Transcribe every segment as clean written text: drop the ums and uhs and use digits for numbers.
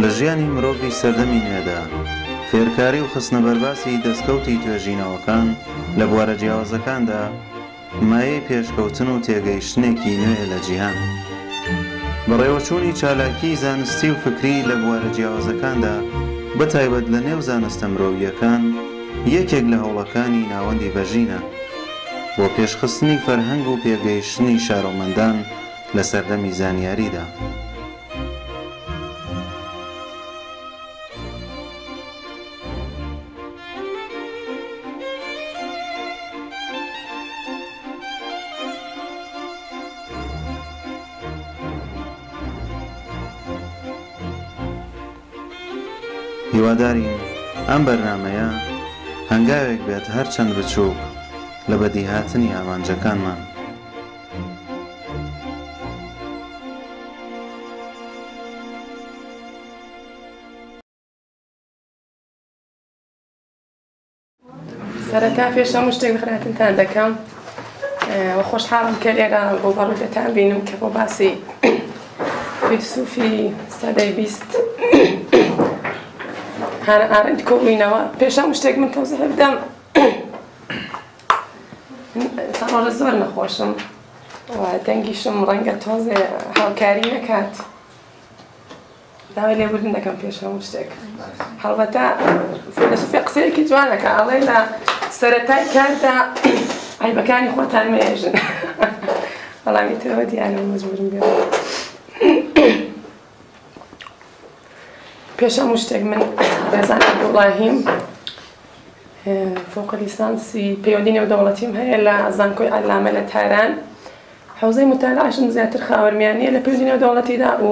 لە ژیانی مرۆڤی سەردەمی نوێدا فێرکاری و خستنە بەرباسی دەستکەوتی توێژینەوەکان لە بوارە جیاوازەکاندا مایەی پێشکەوتن و تێگەیشتنێکی نوێ لە جیهان. بەڕێوەچوونی چالاکی زانستی و فکری لە بوارە جیاوازەکاندا بەتایبەت لە نێو زانستە مرۆڤیەکان یەکێک لە هەوڵەکانی ناوەندی بەژینە بۆ پێشخستنی فەرهەنگ و پێگەیشتنی شارۆمەندان لە سەردەمی زانیاریدا. هیوادارین ئەم بەرنامەیە هەنگاوێک بێت هەرچەند بچووک لە بەدیهاتنی ئامانجەکانمان. سەرەتا پێش هەموو شتێک خراپتان دەکەم و خۆشحاڵم کە لێرە ڕوبەڕوودەتان بینم کە بۆ باسی فیلسوفی سەدەی 20 هانە ئارەند کۆبووینەوە. پێش هەموو شتێک من تەوزیح بدەم، ڕۆژە زۆر نەخۆشم و دەنگیشم ڕەنگە تۆزێ هاوکاری نەکات. داوای لێبوردن دەکەم پێش هەموو شتێک. هەڵبەتە فیلسوفی قسەیەکی جوانەکە، ئەڵێ لە سەرەتای کاردا عیبەکانی خۆتان مێژن. بەڵامی ترەوە دیانە مەجبورم بێت. پێش هەموو شتێک من ڕێزان عەبدوڵڵاهیم فۆق لیسانسی پەیوەندی نێودەوڵەتیم هەیە لە زانکۆی عەلامە لە تاران. حەوزەی متالعەشم زیاتر خاوەرمیانیە لە پەیوەندی نێودەوڵەتیدا و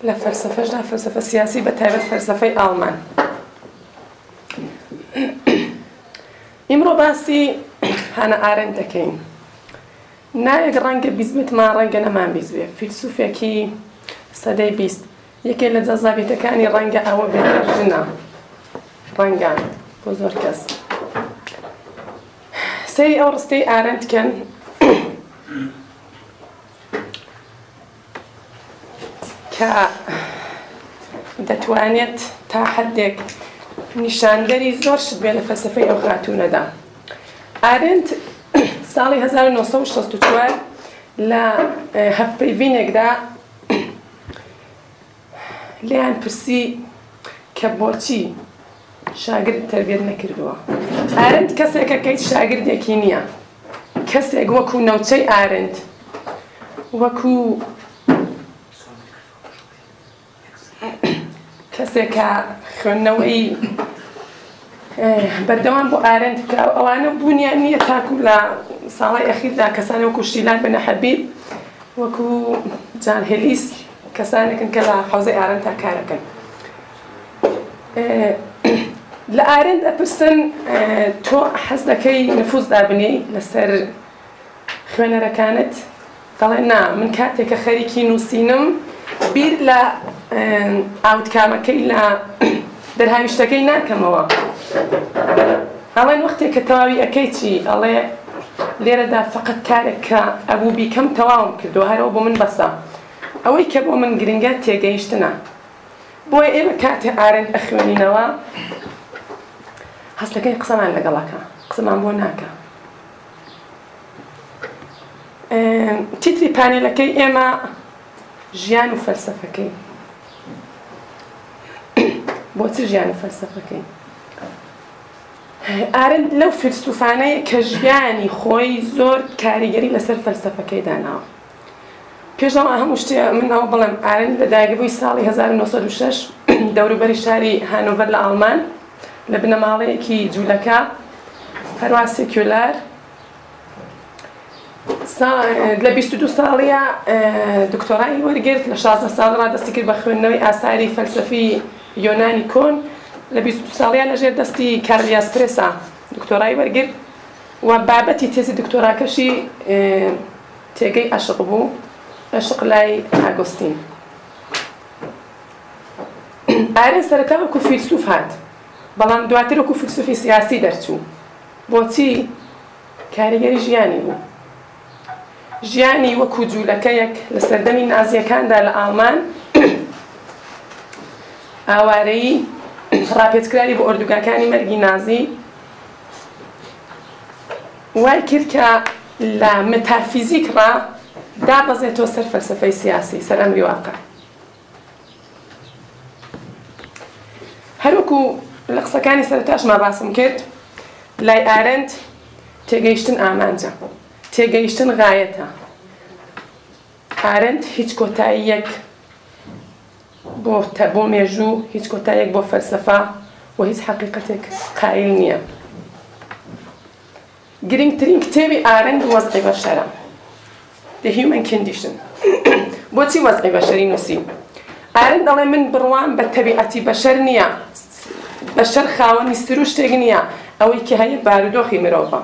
لە فەلسەفەشدا فەلسەفە سیاسی بەتایبەت فەلسەفەی ئاڵمان. ئیمڕۆ باسی هانە ئارەند دەکەین. ناوێک ڕەنگە بیزبێتمان ڕەنگە نەمان بیزبێ. فیلسوفێکی سەدەی 20 یەکێک لە جەزابیەتەکانی ڕەنگە ئەوە بێتە ژنە، ڕەنگە بۆ زۆر کەس. سەیری ئەو ڕستەی ئارەندکەن کە دەتوانێت تا حدێک نیشاندەری زۆر شت بێ لە فەلسەفەی ئەو خاتوونەدا. ئارەند ساڵی 1964 لە هەفتپەیوینێکدا لێیان پرسی کە بۆچی شاگرد تەربیەت نەکردووە. ئارەند کەسێکە کەیت شاگردێکی نییە، کەسێک وەکو نەوچەی ئارەند، وەکو کەسێکە خوێندنەوەی بەردەوام بۆ ئارەند بکە. ئەوانە بوونیان نییە تاکو لە ساڵی ئەخیردا کەسانی وەکو شتیلان بنە حەبیب، وەکو جان هێلیس کەسانێکن کە لە حەوزەی ئارەنددا کارەکەن. لە ئارەند ئەپرسن تۆ حەز دەکەی نفوذ دابنێی لەسەر خوێنەرەکانت؟ دەڵێ نا، من کاتێکە خەریکی نووسینم بیر لە ئاوتکامەکەی لە دەرهاویشتەکەی ناکەمەوە. ئەڵێن وەختێک کە تەواوی ئەەکەی چی؟ ئەڵێ لێرەدا فقط کارێک کە ئەبوو بیکەم تەواوم کردو، هەرەوە بۆ من بەسە. ئەوەی کە بۆ من گرنگە تێگەیشتنە. بۆیە ئێمە کاتێ ئارەند ئەخوێنینەوە هەستەکەی قسەمان لەگەڵەکە، قسەمان بۆ ناکە. تیتری پانێلەکەی ئێمە ژیان و فەلسەفەکەی. بۆچی ژیان و فەلسەفەکەی؟ ئارەند لەو فیلسوفانەیە کە ژیانی خۆی زۆر کاریگەری لەسەر فەلسەفەکەی داناوە. پێشەوە هەموو شتێ من ئەوە بڵێم، ئارەند لە داگیربووی ساڵی 1906 دەوروبەری شاری هانۆڤەر لە ئاڵمان لە بنەماڵەیەکی جوولەکە هەروە سێکولار لە 22 ساڵیە دکتۆرای وەرگرت. لە 16 ساڵ دەستی کرد بە خوێندنەوەی ئاساری فەلسەفی یۆنانی کۆن. لە 22 ساڵیە لەژێر دەستی کارلیاس پرێسا دکتۆرای وەرگرت و بابەتی تێزی دکتۆراکەشی تێگەی عەشق بوو، عەشق لای ئاگۆستین. ئارەند سەرەتا وەکو فیلسوف هات، بەڵام دواتر وەکو فیلسوفی سیاسی دەرچوو. بۆچی؟ کاریگەری ژیانی بوو. ژیانی وەکو جوولەکەیەک لە سەردەمی نازیەکاندا لە ئاڵمان ئاوارەی ڕاپێچکرانی بۆ ئۆردوگاکانی مەرگی نازی وای کرد کە لە متافیزیکڕا دابەزێتەوە سەر فەلسەفەی سیاسی سەر ئەمری واقع. هەروەکو لە قسەکانی سەرەتاشما باسم کرد لای ئارەند تێگەیشتن ئامانجە، تێگەیشتن غایەتە. ئارەند هیچ کۆتاییەک بۆ مێژوو، هیچ کۆتاییەک بۆ فەلسەفە و هیچ حەقیقەتێک قایل نییە. گرنگترین کتێبی ئارەند وەزعی بەشەرە، The Human Condition. بۆچی وەزعی بەشەری نووسی؟ ئارەند دەڵێ من بڕوام بە تەبیعەتی بەشەر نییە، بەشەر خاوەنی سروو شتێک نییە، ئەوەی کە هەیە بارودۆخی مرۆڤە،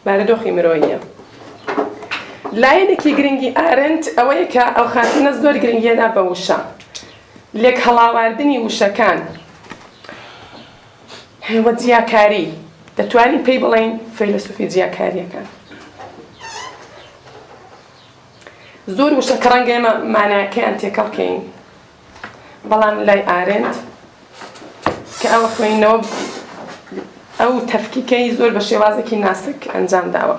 بارودۆخی مرۆییە. لایەنێکی گرنگی ئارەند ئەوەیە کە ئەو خاتونە زۆر گرنگیەدا بە وشە، لێک هەڵاواردنی وشەکان وە جیاکاری، دەتوانین پێی بڵێین فەیلسوفی جیاکاریەکان. زۆر وشە کە ڕەنگە ئێمە مانایەکەیان تێکەڵ بکەین، بەڵام لای ئارەند کە ئەوە خوێنەوە ئەو تەفکیکەی زۆر بە شێوازێکی ناسک ئەنجام داوە.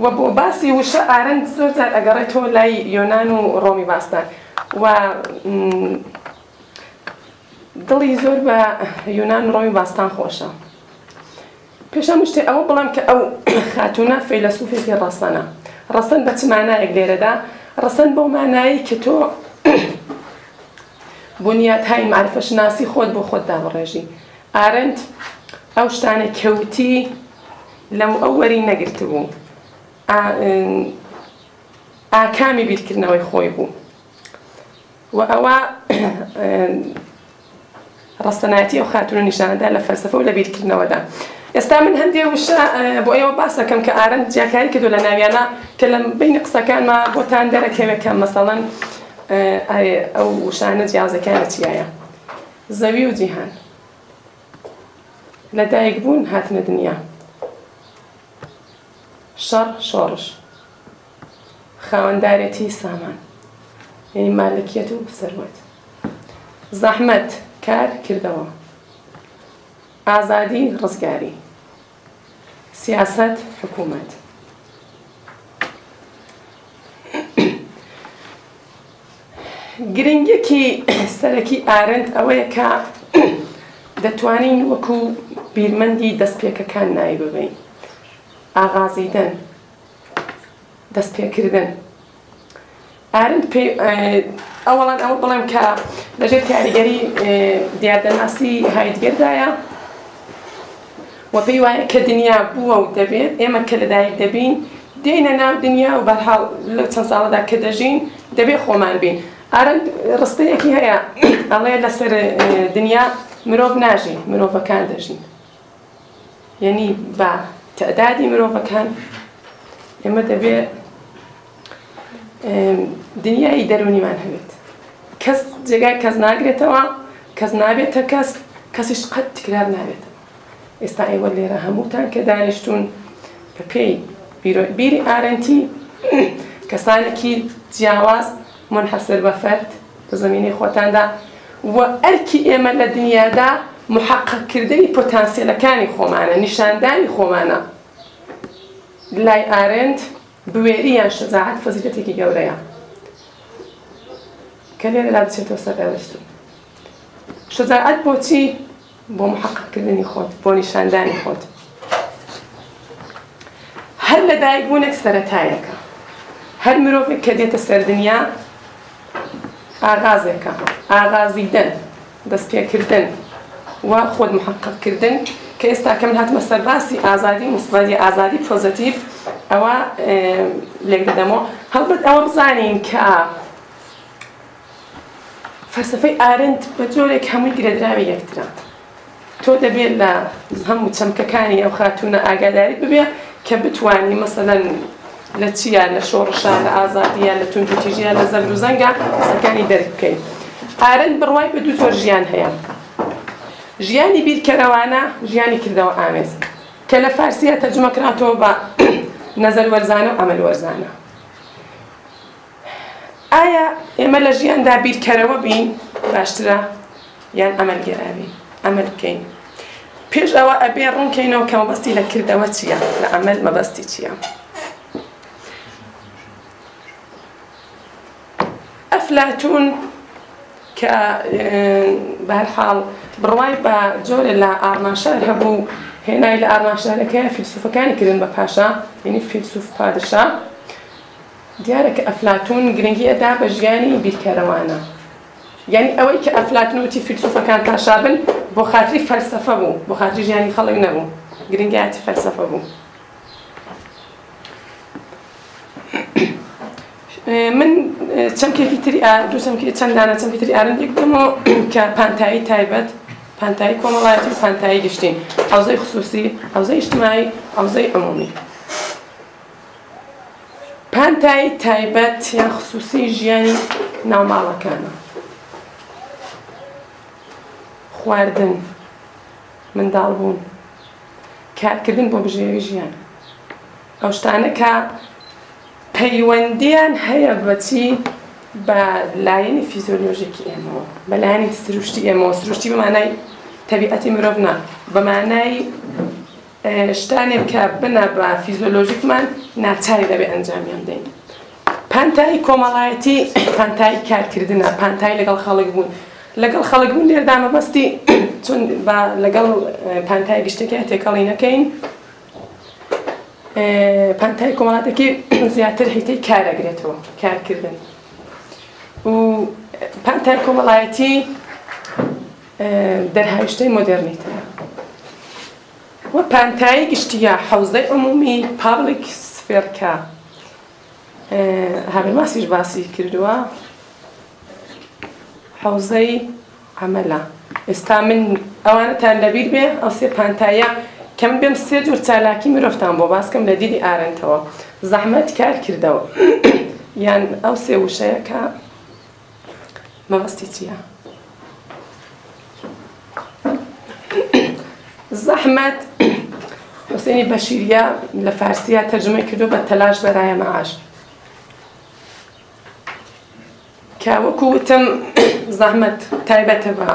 و بۆ باسی وشە ئارەند زۆر جار ئەگەڕێتەوە لای یۆنان و ڕۆمی باستان و دڵی زۆر بە یۆنان و ڕۆمی باستان خۆشە. پێشەم شتێ ئەوە بڵام کە ئەو خاتونە فەیلسوفێکی ڕەسەنە. ڕەسەن بە چ مانایەک لێرەدا؟ ڕەسەن بۆ مانایی کە تۆ بنیادهای معرفەشناسی خۆت بۆ خۆت دابڕێژی. ئارەند ئەو شتانە کەوتی لەو ئەو وەری نەگرتبوو، ئاکامی بیرکردنەوەی خۆی بوو و ئەوە ڕەسەنایەتی ئەو خاتونە نیشانەدا لە فەلسەفە و لە بیرکردنەوەدا. ئێستا من هەندێک وشە بۆ ئێوە باس دەکەم کە ئارەند جیاکاری کردو لە ناویانە کە لە بینی قسەکانمان بۆتان دەرەکەوێت کە مەسەڵەن ئەو وشانە جیازەکانە چیایە؟ زەوی و جیهان لەدایک بوون هاتنە دنیا، شەڕ شۆڕش، خاوەندارێتی سامان یعنی مالکیەت و سەروەت، زەحمەت کار کردەوە، ئازادی ڕزگاری، سیاست حکوومەت. گرنگێکی سەرەکی ئارەند ئەوەیە کە دەتوانین وەکو بیرمەندی دەستپێکەکان نای ببین، ئاغازیدن، دەستپێکردن. ئارەند ئەوەڵان ئەوە بڵێم کە لەژێر کاریگەری دیاردەناسی هایدگەردایە و پێی وایە کە دنیا بووە و دەبێت ئێمە کە لەدایک دەبین دێنە ناو دنیا و بەرحاڵ لەو چەند ساڵەدا کە دەژین دەبێت خۆمان بین. ئارەند ڕستەیەکی هەیە ئەڵێ لەسەر دنیا مرۆڤ ناژی، مرۆڤەکان دەژین، یعنی بە تەعدادی مرۆڤەکان ئێمە دەبێت دنیای دەرونیمان هەبێت، کەس جێگای کەس ناگرێتەوە، کەس نابێتە کەس، کەسیش قەت تکرار نابێتەوە. ئێستا ئێوە لێرە هەمووتان کە دانیشتون بە پێی بیری ئارەندی کەسانێکی جیاواز منحەسر بە فەرد بە زەمینەی خۆتاندا و ئەرکی ئێمە لە دنیادا محەققکردنی پۆتانسیێلەکانی خۆمانە، نیشاندانی خۆمانە. لای ئارەند بوێریان شەجاعەت فەزیلەتێکی گەورەیە کە لێرەدا دەچێتەوە سەر ئەوەستون. شەجاعەت بۆچی؟ بۆ محەققکردنی خۆت، بۆ نیشاندانی خۆت. هەر لەدایکبوونێک سەرەتایەکە، هەر مرۆڤێک کە دێتە سەر دنیا ئاغازێکە، ئاغازیدن، دەستپێکردن و خۆت محەققکردن کە ئێستا کە من هاتمە سەر باسی ئازادی مستەوای ئازادی پۆزیتیڤ ئەوە لێک دەدەمەوە. هەڵبەت ئەوە بزانین کە فەلسەفەی ئارەند بە جۆرێک هەمووی گرێدراوی یەکترە. تۆ دەبێت لە هەموو چەمکەکانی ئەو خاتونە ئاگاداریت ببێ کە بتوانی مەسەلەن لە چیە، لە شۆڕشە، لە ئازادیە، لە توندوتیژیە، لە زەرد و زەنگە قسەکانی دەرک بکەین. ئارەند بڕوای بە دوو جۆر ژیان هەیە. ژیانی بیرکەرەوانە، ژیانی کردەوە ئامێز کە لە فارسیە تەرجمەکراتەوە بە نەزەر وەرزانە و ئەمەل وەرزانە. ئایا ئێمە لە ژیاندا بیرکەرەوە بین باشترە یان ئەمەلگەراوی ئەمەل بکەین پێش ئەوە ئەبێ ڕوونکەینەوە کە مەبەستی لە کردەوە چییە لە ئەمەل مەبەستی چییە ئەفلاتون کە بەهەرحاڵ بڕوای بە جۆرە لە ئارماشار هەبوو هێنای لە ئارماشارەکە فیلسوفەکانی کردن بە پاشا یعنی فیلسوف پادشا دیارە کە ئەفلاتون گرنگی ئەدا بە ژیانی بیرکەرەوانە یعنی ئەوەی کە ئەفلاتون وتی فیلسوفەکان پاشا بن بۆ خاتری فەلسەفە بوو بۆ خاتری ژیانی خەڵک نەبوو گرنگیاتی فەلسەفە بوو من چەمکێکی تری دوو چەند دانە چەمکی تری ئارندێک دەمەوە کە پانتایی تایبەت پانتایی کۆمەڵایەتی و پانتایی گشتین حوزەی خصوصی حوزەی اجتماعی حوزەی عمومی پانتایی تایبەت یان خصوصی ژیانی ناوماڵەکانە خواردن منداڵبوون کارکردن بۆ بژێوی ژیان ئەو شتانە کە پەیوەندیان هەیە بەچی بە لایەنی فیزیۆلۆژیکی ئێمەوە بە لایەنی سروشتی ئێمەوە سروشتی بە مانای تەبیعەتی مرۆڤ نا بە مانای شتانێک کە بنە بە فیزیۆلۆژیکمان ناچاری دەبێ ئەنجامیان بدەین پانتایی کۆمەڵایەتی پانتایی کارکردنە پانتایی لەگەڵ خەڵک بوون لەگەڵ خەڵک بوون لێردا مەبەستی چون لەگەڵ پانتایی گشتێکی تێکەڵی نەکەین پانتایی کۆمەڵایەتێکی زیاتر هیتەی کارەگرێتەوە کارکردن و پانتایی کۆمەڵایەتی دەرهاوشتەی مۆدێرنیتەیە وە پانتایی گشتیە حوزەی عمومی پابلیک سفێرکە هەبێماسیش باسی کردووە حوزەی عەمەلە ئێستا من ئەوانەتان لەبیر بێ ئەو سێ پانتایە کە من بێم سێ جۆر چالاکی مرۆڤتان بۆ باسکەم لە دیدی ئارەنتەوە زەحمەت کار کردەوە یان ئەو سێ وشەیە کە مەبەستی چییە زەحمەت حوسێنی بەشیریە لە فارسیە تەرجمەی کردو بە تەلاش بەرایە مەعاش کە وەکو وتم زەحمەت تایبەتە بە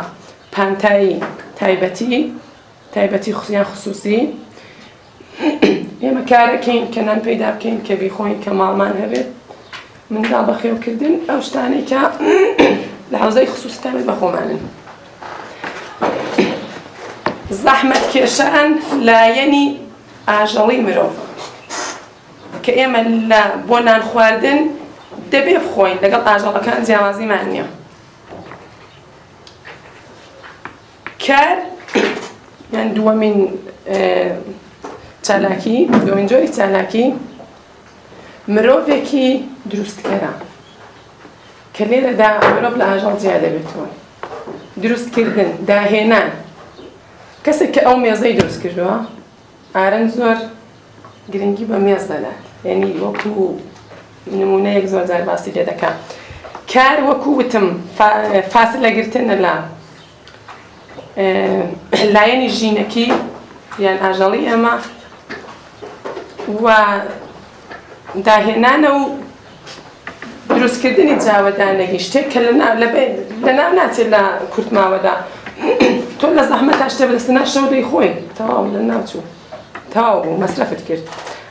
پانتایی تایبەتی خصوصیان خصوصی ئێمە کارەکەین کە نان پەیدا بکەین کە بیخۆین کە ماڵمان هەبێت منداڵ بەخێوکردن ئەو شتانەی کە لە حوزەی خصوصیتان بە خۆمانن زەحمەت کێشان لایەنی ئاژەڵی مرۆڤ کە ئێمە بۆ نان خواردن دەبێ بخۆین لەگەڵ ئاژەڵەکان جیاوازیمان نییە کار یان دووەمین چالاکی دووەمین جۆری چالاکی مرۆڤێکی دروستکەرە کە لێرەدا مرۆڤ لە ئاژەڵ جیا دەبێتەوە دروستکردن داهێنان کەسێک کە ئەو مێزەی دروست کردووە ئارەن زۆر گرنگی بە مێز دەدات یعنی وەکو نمونەیەک زۆر جار باسی لێ دەکات کار وەکو وتم فاسلەگرتنە لە لایەنی ژینەکی یان ئاژەڵی ئێمە و داهێنانە و دروستکردنی جاوەدانەگی شتێک کە لەناو ناچێت لە کورتماوەدا تۆ لە زەحمەتا شتێ بەدەستنا شەو دەیخۆی تەواو لە ناوچوو تەواو بوو مەسرەفت کرد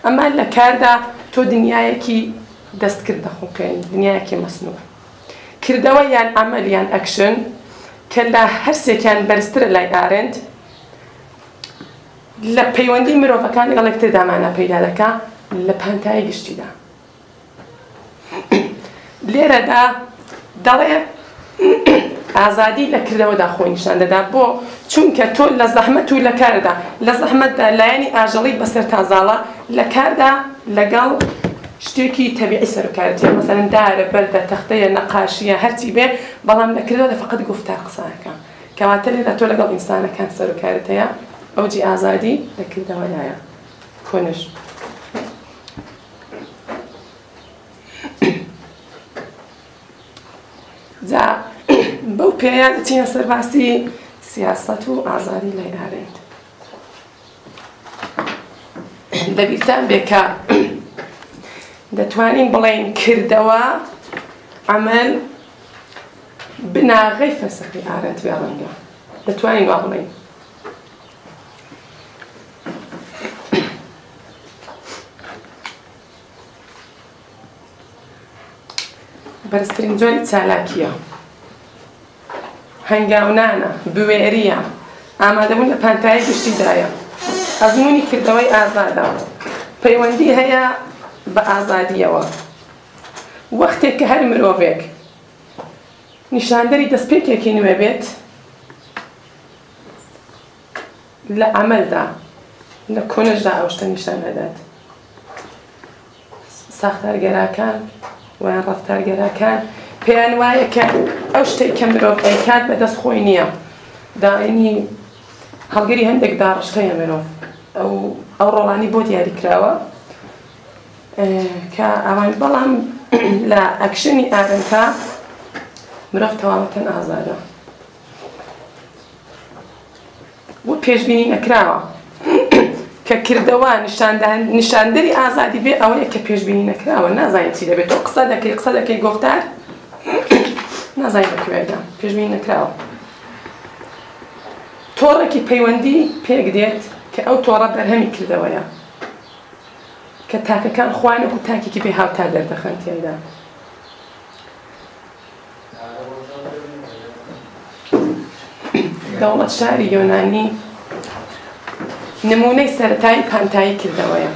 ئەما لە کاردا تۆ دنیایەکی دەستکرد دەخۆکەین دنیایەکی مەسنوع کردەوە یان عەمەل یان ئەکشن کە لە هەرسێکیان بەرزترە لای ئارێنت لە پەیوەندی مرۆڤەکان لەگەڵ یەکتردا مانە پەیدا دەکات لە پانتایی گشتیدا لێرەدا دەڵێ ئازادی لە کردەوەدا خۆی نیشان دەدا بۆ چونکە تۆ لە زەحمەت و لە کاردا لە زەحمەتدا لایەنی ئاژەڵی بەسەر تازاڵە لە کاردا لەگەڵ شتێکی تەبیعی سەرکارەتی مەسەلەن دارە بەردە تەختەیە نەقاشیە هەرچی بێ بەڵام لە کردەوەدا فەقەت گفتار قسانەکە کەواتە لێرە تۆ لەگەڵ ئینسانەکان سەرکارت هەیە ئەوجی ئازادی لە کردەوەدایە کۆنش جا بەو پێیە دەچینە سەر باسی سیاسەت و ئازادی لای ئارێنت لەبیرتان بێ کە دەتوانین بڵێین کردەوە عەمەل بناغەی فەلسەفەی ئارەند بێ ڕەنگە دەتوانین وا بڵێین. بەرزترین جۆری چالاکیە، هەنگاونانە، بوێریە، ئامادەبوون لە پانتایی گشتیدایە، ئەزموونی کردەوەی ئازادە، پەیوەندی هەیە بە ئازادیەوە. وەختێک کە هەر مرۆڤێک نیشاندەری دەستپێکێکی نوێ بێت لە عەمەلدا لە کۆنشدا ئەو شتە نیشان دەدات. ساختارگەراکان ویان ڕەفتارگەراکان پێیان وایە کە ئەو شتێک کە مرۆڤ ئەیکات بەدەست خۆی نییە، داینی هەڵگەری هەندێک داڕشتەیە مرۆڤ ئەو ڕۆڵانی بۆ دیاری کراوە کە ئەوان بەڵام لە ئەکشنی ئارەنکە مرۆڤ تەواوەتەن ئازادە و پێشبینی نەکراوە کە کردەوە نیشاندەری ئازادی بێ ئەوەیە کە پێشبینی نەکراوە، نازانێت چی دەبێت. تۆ قسە دەکەی گۆفتار نازانێت لەکوێدا پێشبینی نەکراوە. تۆڕێکی پەیوەندی پێک دێت کە ئەو تۆڕە بەرهەمی کردەوەیە کە تاکەکان خوانێک و تاکێکی بێ هاوتا دەردەخەن تێیدا. دەوڵەت شاری یۆنانی نمونەی سەرەتایی پانتایی کردەوەیە،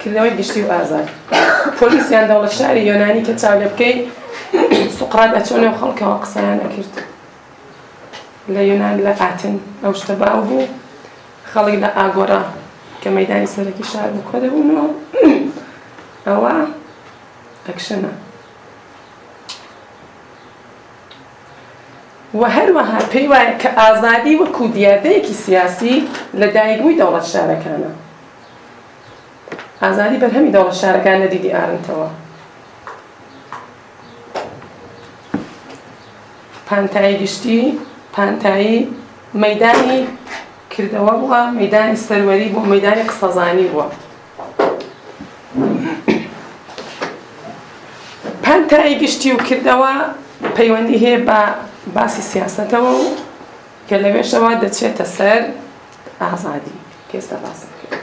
کردەوەی گشتی و ئازاد. پۆلیسیان دەوڵەت شاری یۆنانی کە چاو لێ بکەی سوقرات ئەچۆنێ و خەڵکەوە قسەیان نەکرد. لە یۆنان لە ئاتن ئەو شتە باو بوو، خەڵک لە ئاگۆرا کە مەیدانی سەرەکی شار بوو کۆ دەبوونەوە. ئەوە ئەکشنە. و هەروەها پێی وایە کە ئازادی وەکو دیاردەیەکی سیاسی لە دایکبووی دەوڵەت شارەکانە. ئازادی بەرهەمی دەوڵەت شارەکان لە دیدی ئارنتەوە. پانتایی گشتی، پانتایی مەیدانی کردەوە بووە، مەیدانی سەروەری بووە، مەیدانی قسەزانی بووە. پانتایی گشتی و کردەوە پەیوەندی هەیە بە باسی سیاسەتەوە و کە لەوێشەوە دەچێتە سەر ئازادی پێستا باسم کرد.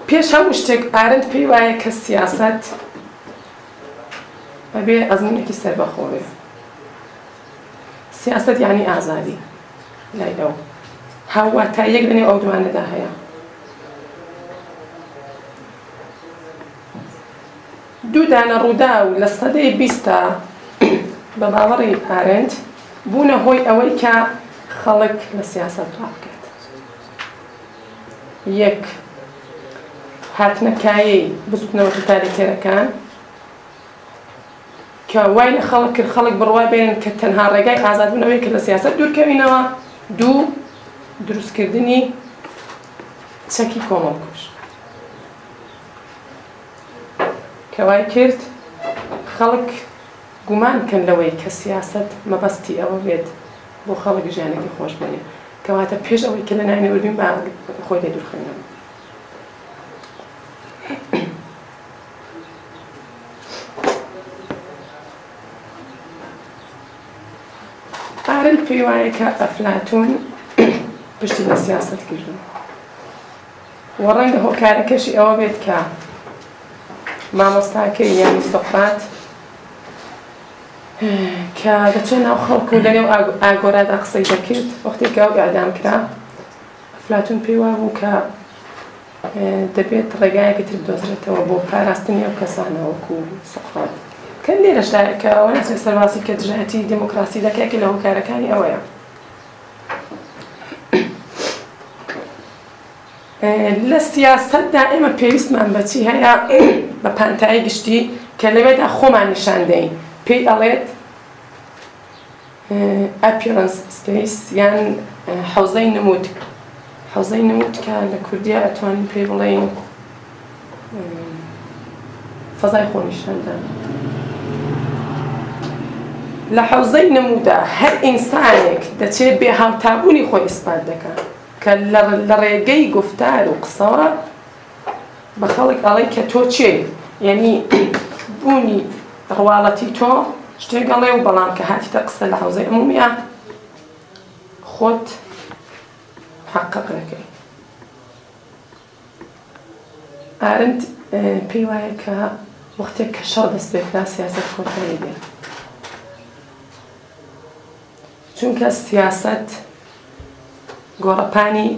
پێش هەموو شتێک ئارەند پێی وایە کە سیاسەت بەبێ ئەزمونێکی سەربەخۆوێ. سیاسەت یعنی ئازادی لای ئەو هاوواتاییەک لەنێو ئەو دوانەدا هەیە. دوو دانە ڕوودا و لە سەدەی 20 بە باوەڕی ئارەند بوونە هۆی ئەوەی کە خەڵک لە سیاسەت ڕابکات. یەک هاتنەکایی بچوونەوە تۆتالیتێرەکان کە وای لە خەڵک کرد خەڵک بڕوا بێنن کە تەنها ڕێگای ئازادبوونەوەی کە لە سیاسەت دوورکەوینەوە. دوو دروستکردنی چەکی کۆمەڵکوژ کە وای کرد خەڵک گومان بکەن لەوەی کە سیاسەت مەبەستی ئەوە بێت بۆ خەڵک ژیانێکی خۆش بێنێ، کەواتە پێش ئەوەی کە لە نانەوەبین با خۆی لێ دوورخێنەوە. ئارەند پێی وایە کە ئەفلاتون پشتی لە سیاسەت کردن و ڕەنگە هۆکارەکەشی ئەوە بێت کە مامۆستاکەی یانی سۆقرات کە دەچێت ناو خەڵک و لەنێو ئاگۆرادا قسەی دەکرد وەختێک ئەو ئیعدام کرا. ئەفلاتون پێی وابوو کە دەبێت ڕێگایەکی تر بدۆزرێتەوە بۆ پاراستنی ئەو کەسانە وەکو سۆقرات. کە لێرەشدا کە ئەوە ناچێت سەرباسی کە دژایەتی دموکراسی دەکەیەکی لە هۆکارەکانی ئەوەیە. لە سیاسەتدا ئێمە پێویستمان بەچی هەیە بە پانتایی گشتی کە لەوێدا خۆمان نیشان دەین. پێی ئەڵێت ئەپیرەنس سپیس یان حەوزەی نمود. حەوزەی نمود کە لە کوردیا ئەتوانین پێی بڵێین فەزای خۆنیشاندان. لە حەوزەی نمودا هەر ئینسانێک دەچێت بێ هاوتابوونی خۆی ئیسپات دەکات کە لە ڕێگەی گفتار و قسەوە بە خەڵک ئەڵێ کە تۆ چێ، یعنی بوونی ڕواڵەتی تۆ شتێک گەڵێ و بەڵام کە هاتیتە قسە لە حەوزەی عمومیە خۆت حەقق دەکەی. ئارند پێی وایە کە وەختێک کە شەڕ دەست پێکرا سیاسەت کۆتایی بێت، چونکە سیاسەت گۆڕەپانی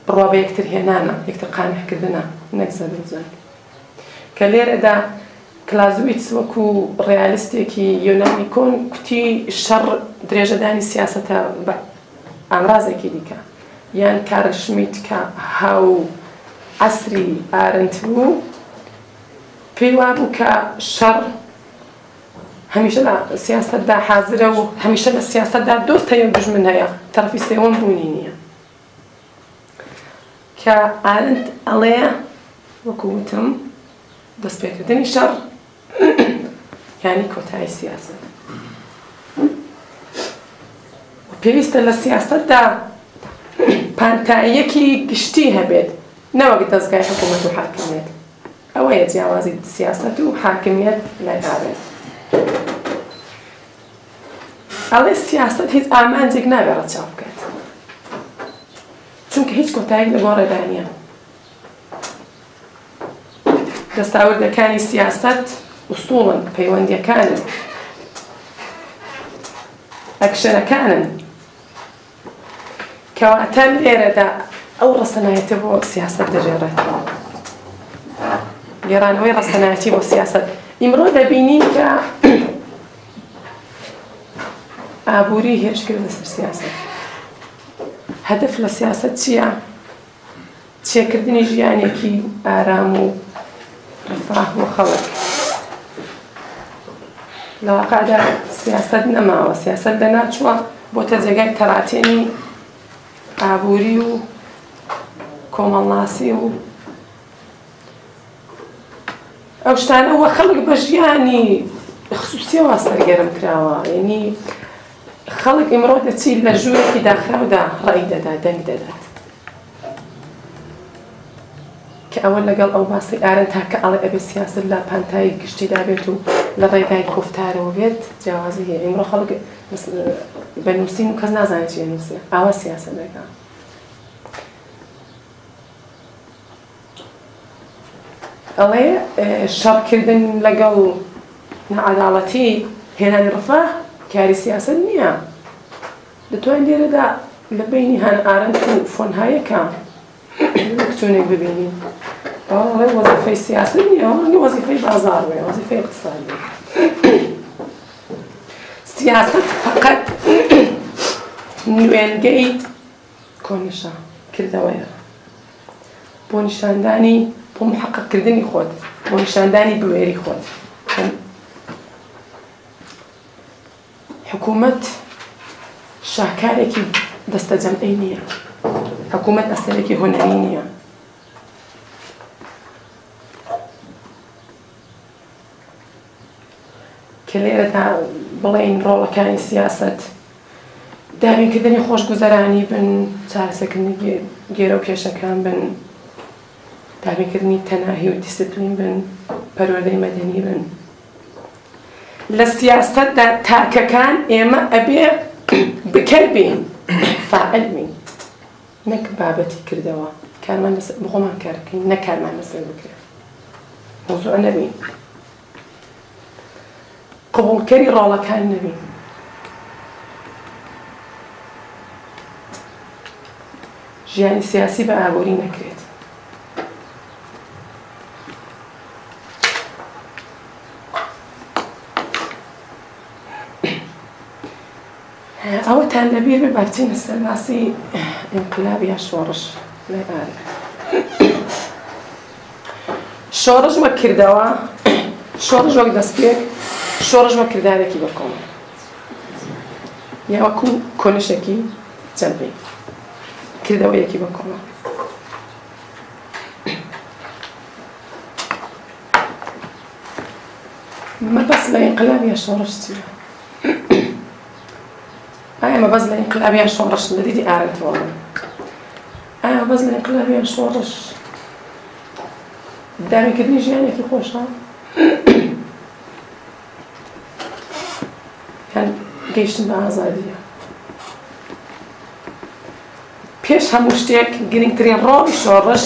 بڕوا بە یەکتر هێنانە، یەکتر قانعکردنە، نەک زەبرجەنگ. کە لێرەدا کلازویتس وەکو ڕێالیستێکی یۆنانی کۆن کوتی شەڕ درێژەدانی سیاسەتە بە ئامرازێکی دیکە، یان کارل شمیت کە هاو عەسری ئارند بوو پێی وابوو کە شەڕ هەمیشە لە سیاسەتدا حازرە و هەمیشە لە سیاسەتدا دۆست هەیە و دژمن هەیە، تەرەفی سێوەم بوونی نییە. کە ئارند ئەڵێ وەکو وتم دەستپێکردنی شەڕ یانی کۆتایی سیاسەت. پێویستە لە سیاسەتدا پانتاییەکی گشتی هەبێت، نەوەک دەستگای حکوومەت و حاکمیت. ئەوەیە جیاوازی سیاسەت و حاکمیت لەدابێت. ئەڵێ سیاسەت هیچ ئامانجێک نابێت ڕەچاو بکات، چونکە هیچ کۆتایی لەگۆڵ ڕێدا نییە. دەستاوردەکانی سیاسەت ئوستوڵن، پەیوەندیەکانن، ئەکشنەکانن، کەواتە لێرەدا ئەو ڕەسەنایەتە بۆ سیاسەت دەژێڕێتەوە، گێڕانەوەی ڕەسەنایەتی بۆ سیاسەت. ئیمڕۆ دەبینین کە ئابووری هێرشکرد لەسەر سیاسەت. هەدەف لە سیاسەت چییە؟ چێکردنی ژیانێکی ئارام و ڕفاه بۆ خەڵک. لە واقعدا سیاسەت نەماوە، سیاسەت دەناچووە بۆتە جێگای تەڕاتێنی ئابووری و کۆمەڵناسی و ئەو شتانەوە خەڵک بە ژیانی خصوسیەوە سەرگەرم کراوە. یعنی خەڵک ئیمڕۆ دەچی لە ژوورێکی داخراودا ڕای دەدا، دەنگ دەدات، کە ئەوە لەگەڵ ئەو باسی ئارن تاکە ئەڵێ ئەبێ سیاست لە پانتایی گشتیدا بێت و لە ڕێگای گفتارەوە بێت جیاوازی هەیە. ئیمڕۆ خەڵک بە نووسین و کەس نازانێت چیە نووسێ، ئاوا سیاست دەکا. ئەڵێ شەڕکردن لەگەڵ نەعەداڵەتی هێنانی ڕفاه کاری سیاست نییە. دەتوانین لێرەدا لە بینی هان ئارند و فۆنهایەکە کچوونێک ببینین، ئەڵێ وەزیفەی سیاست نییە، ئەوە وەزیفەی بازاڕ وێ، وەزیفەی اقتصادی. سیاست فقط نوێنگەی کۆنیشە کردەوەیە بۆ نیشاندانی، بۆ محققکردنی خۆت، بۆ نیشاندانی بوێری خۆت. حکوومەت شاکارێکی دەستە جەمعی نییە، حکوومەت ئەسەرێکی هونەری نییە. کە لێرەدا بڵێین ڕۆڵەکانی سیاست دابینکردنی خۆشگوزەرانی بن، چارەسەرکردنی گێرە و کێشەکان بن، دابینکردنی تەناهی و دیسپلین بن، پەروەردەی مەدەنی بن. لە سیاستدا تاکەکان ئێمە ئەبێ بکەربین، فاعل بین، نەک بابەتی کردەوە کارمان بخۆمان کارەکەین، نەک کارمان لەسەر بکرێت، مۆزوع نەبین، قبوڵکەری ڕۆڵەکان نەبین. ژیانی سیاسی بە ئابووری نەکرێت. ئەوەتان لەبیر بێ بچینە سەر باسی ئینقلاب یا شۆڕش. شۆڕش وەک کردەوە، شۆڕش وەک دەستپێک، شۆڕش وەک کردارێکی بەکۆم، یا وەکو کۆنشێکی جەمعی، کردەوەیەکی بەکۆمە. مەبەست لە ئینقلاب یا شۆڕش چییە؟ ئایا مەبەست لە ئینقلاب یا شۆڕش لە دیدی ئارەتەوە؟ ئایا مەبەست لە ئینقلاب یا شۆڕش دابینکردنی ژیانێکی خۆشە؟ هەن گەیشتن بە ئازادیە. پێش هەموو شتێک گرنگترین ڕۆڵی شۆڕش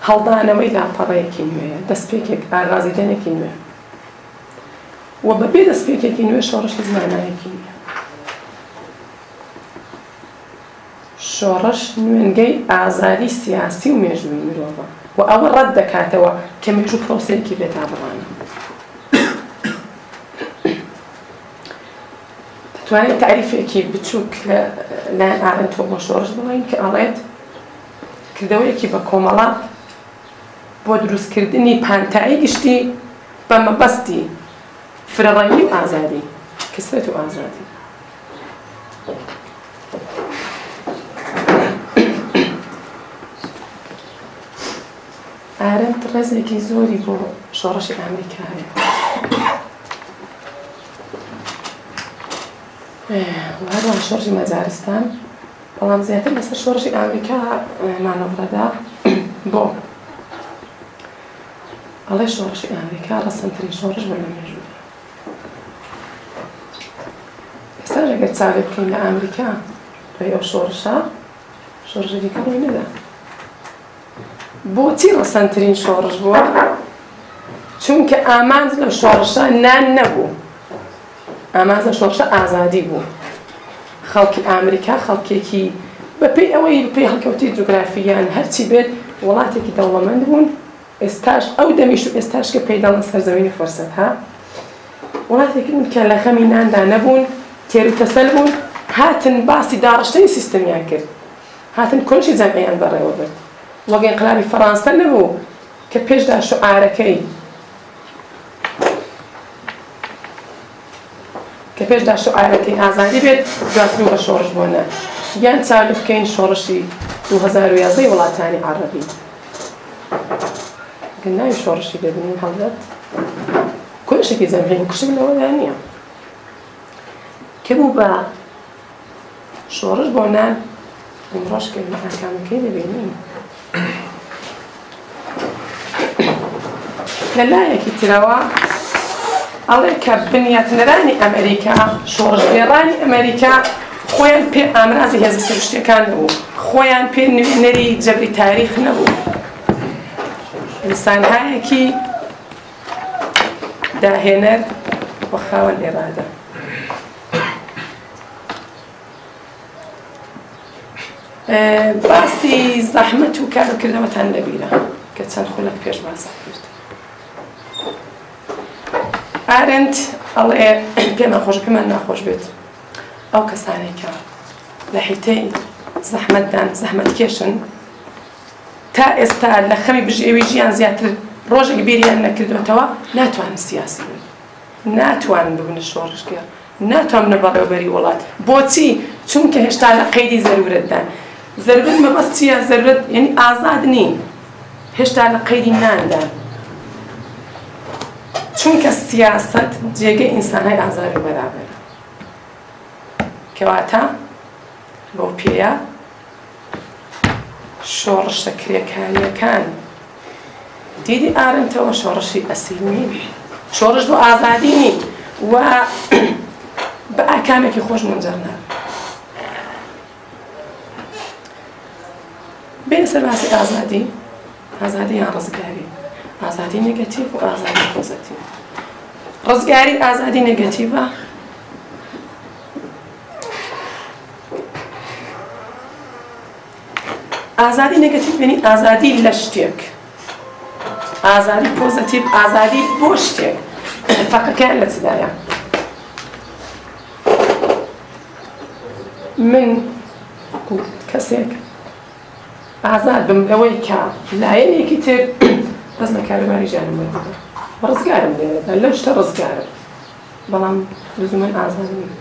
هەڵدانەوەی لاپەڕەیەکی نوێیە، دەستپێکێک ئاغازیدنێکی نوێ. و بەبێ دەستپێکێکی نوێ شۆڕش هیچ مانایەکی نییە. شۆڕش نوێنگەی ئازادی سیاسی و مێژووی مرۆڤە و ئەوە ڕەت دەکاتەوە کە مێژوو پرۆسەیەکی بێت ئابڕانە. دەتوانێت تعریفێکی بچووک لایەن ئارەنتۆ بۆ شۆڕش بڵێین کە ئەڵێت کردەوەیەکی بە کۆمەڵە بۆ دروستکردنی پانتایی گشتی بە مەبەستی فرەڕەیی و ئازادی، کەسرەت و ئازادی. ئارەنت ڕێزێکی زۆری بۆ شۆڕشی ئەمریکا هەیە. هەروەها شۆڕشی مەجارستان، بەڵام زیاتر لەسەر شۆڕشی ئەمریکا مانەڤڕەدا بۆ ئەڵێ شۆڕشی ئەمریکا ڕەسەنترین شۆڕش بۆ لە مێژووە. ئێستا ئەگەر چاوێ بکەین لە ئەمریکا بۆی ئەو شۆڕشە شۆڕشێکی کەمی نەدا. بۆچی ڕەسەنترین شۆڕش بووە؟ چونکە ئامانج لە شۆڕشە نان نەبوو، ئامانج لە شۆڕشە ئازادی بوو. خەڵکی ئەمریکا خەڵکێکی بەپێی ئەوەی پێی هەڵکەوتی جوگرافیان هەرچی بێت وڵاتێکی دەوڵەمەند بوون. ئێستاش ئەو دەمیش و ئێستاش کە پێی دەڵێن سەرزەوینی فۆرسەتها وڵاتێکی بوون کە لە خەمی ناندا نەبوون، تێر و تەسەل بوون، هاتن باسی داڕشتنی سیستەمیان کرد، هاتن کۆنشی جەمعیان بەڕێوە برد. وەک ئینقلابی فەڕەنسا نەبوو کە پێشدا شوعارەکەی ئازادی بێت دواتر بە شۆڕش بوونە. یان چاو بکەین شۆڕشی 2011 وڵاتانی عەرەبی ناوی شۆڕشی ببینین هەڵدەت کۆنشێکی جەمعی کشم لەوەدا نییە کە بوو بە شۆڕش بۆ نان ئەمڕۆژ کە ئەحکامەکەی دەبینین. لە لایەکی ترەوە ئەڵێ کە بنیاتنەرانی ئەمریکا، شۆڕشبێڕانی ئەمریکا خۆیان پێ ئامرازی هێزە سروشتیەکان نەبوو، خۆیان پێ نوێنەری جەبری تاریخ نەبوو. ئینسانهایەکی داهێنەر وە خاوەن ئێرادە. باسی زەحمەت و کارکردەوەتان لەبیرە کە چەند خولەک پێش باسی کرد. ئارەنت ئەڵێ پێمان خۆش پێمان ناخۆش بێت ئەو کەسانێک کە لە حیتەی زەحمەتدان زەحمەتکێشن تا ئێستا لە خەمی بژێوی ژیان زیاتر ڕۆژێک بیریان نەکردوێتەوە ناتوانن سیاسی بن، ناتوانن ببنە شۆڕشگەر، ناتوانن بنە بەڕێوەبەری وڵات. بۆچی؟ چونکە هێشتا لە قەیدی زەرورەتدان. زەرورەت مەبەست چییە؟ زەرورەت یعنی ئازاد نین، هێشتا لە قەیدی ناندان. چونکە سیاست جێگەی ئینسانهای ئازاد و بەرابەرە. کەواتە بەو پێیە شۆڕشە کرێکاریەکان دیدی ئارەنتەوە شۆڕشی ئەسیلمی شۆڕش بۆ ئازادی نین و بە ئاکامێکی خۆش منجەر نابێت. بێنە سەر باسی ئازادی، ئازادی یان ڕزگاری، ئازادی نێگەتیڤ و ئازادی پۆزیتیڤ. ڕزگاری ئازادی نێگەتیڤە ئازادی نێگەتیڤ یعنی ئازادی لە شتێک، ئازادی پۆزیتیڤ ئازادی بۆ شتێک. فەرقەکەیان لە چدایە؟ من کەسێک ئازاد بم لەوەی کە لایەنێکی تر بەس لە کاروباری ژیانم وەربگرم، ڕزگارم لێرەدا لەو شتە ڕزگارم، بەڵام لزومەن ئازاد نیم.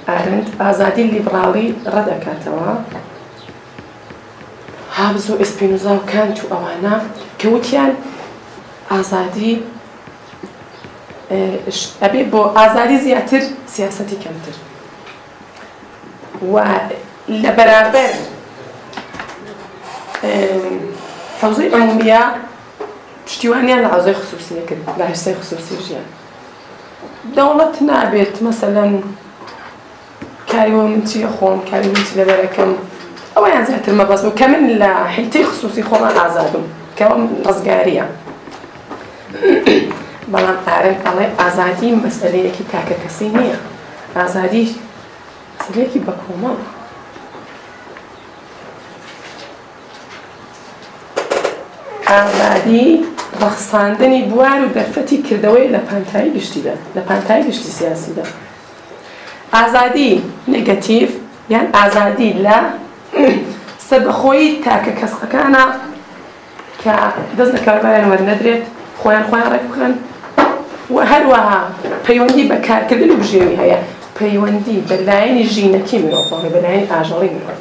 ئارەنت ئازادی لیبراڵی ڕەدەکاتەوە. هابز و ئێسپینۆزا و کانت و ئەوانە کە وتیان ئازادی ئەبێ بۆ ئازادی زیاتر سیاسەتی کەمتر و لە بەرامبەر حوزەی عمومیە پشتیوانیان لە حوزەی خصوصیە کرد لە هەرسەی خصوصی ژیان دەوڵەت نابێت مەسەلەن کاری وە من چیە خۆم کاری من چی لەبەرەکەم ئەوەیان زیاتر مەبەست بوو کە من لە حیتەی خصوصی خۆمان ئازادم کە ئەوە ڕزگاریە بەڵام ئارن ئەڵێ ئازادی مەسەلەیەکی تاکە کەسی نییە ئازادی مەسەلەیەکی بە کۆمەڵە ئازادی ڕەخساندنی بوار و دەرفەتی کردەوەی لە پانتایی گشتیدا لە پانتایی گشتی سیاسیدا ئازادی نێگەتیڤ یان ئازادی لە سەربەخۆیی تاکە کەسەکانە کە دەست لە کارەبایان وەرنەدرێت خۆیان ڕێک بخەن و هەروەها پەیوەندی بە کارکردن و بژێوی هەیە پەیوەندی بە لایەنی ژینەکی مرۆڤ بە لایەنی ئاژەڵی مرۆڤ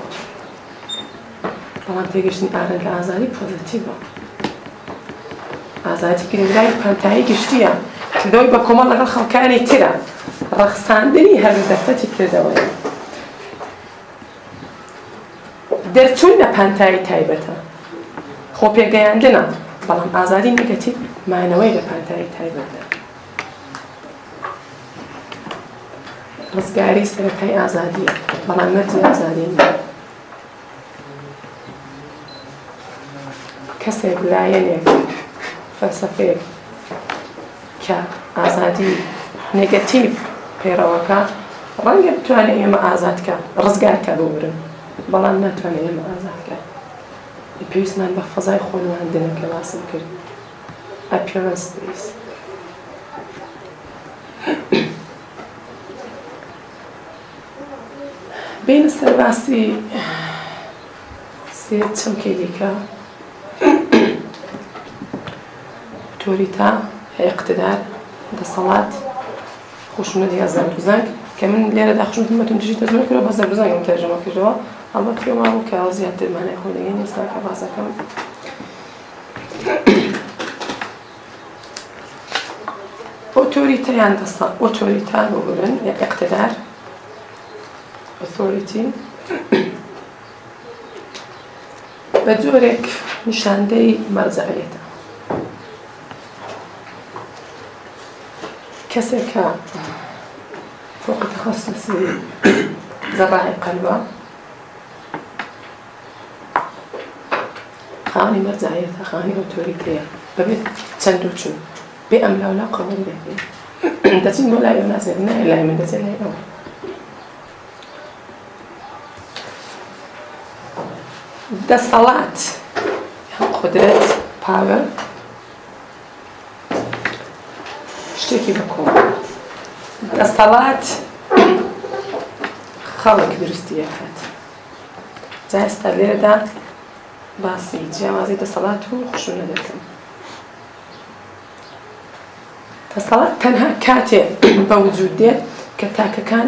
بەڵام تێگەشتنی ئارن لە ئازادی پۆزیتیڤە ئازادی گرنگرانی پانتایی گشتیە کردەوەی بە کۆمەڵ لەگەڵ خەڵکانی ترە ڕەخساندنی هەرو دەرفەتی کردەوەی دەرچوون لە پانتایی تایبەتە خۆ پێگەیاندنە بەڵام ئازادی نێگەتیڤ مانەوەی لە پانتایی تایبەتە ڕزگاری سەرەتای ئازادیە بەڵام مەرجی ئازادی نییە کەسێک لایەنێک فەلسەفەیەک کە ئازادی نێگەتیڤ پێڕەوەکە ڕەنگە بتوانێت ئێمە ئازادکە ڕزگارکە ببرن بەڵام ناتوانێت ئێمە ئازادکە پێویستمان بە فەزای خۆنواندنەکە باسم کرد appearance space بین سەرباسی سێ چەمکەی دیکە ئۆتۆریتا ئیقتیدار دەسەڵات خوشونەتی هەزاربزانگ کە من لێرەدا خوشونەتم بەتون تژی تەرجمە کردەوە بە هەزاربزانگم تەرجمە کردەوە هەڵبەت پێما بوو کە زیاتر مانای خۆی دەگەین ئێستا کە باسەکەم ئۆتۆریتا یان ئۆتۆریتا بگورن یا ئیقتیدار authority بە جۆرێک نیشاندەی مەرجەعیەتە کەسێک کە فوق تخصصی زەڕای قەلبە خاوەنی مەرجەعیەتە خاوەنی ئۆتۆریتەیە بەبێت چەند و چوون بێ ئەم لاولا قەبوڵ دەکرێت دەچین بۆ لای ئەو ناسێت نایە لای من دەچێت لای ئەوە دەسەڵات قدرەت پاوەر شتێکی بکۆم دەسەڵات خەڵک دروستی ئەکات جا ئێستا لێرەدا باسی جیاوازی دەسەڵات و خشونە دەکەم دەسەڵات تەنها کاتێ بە وجود دێت کە تاکەکان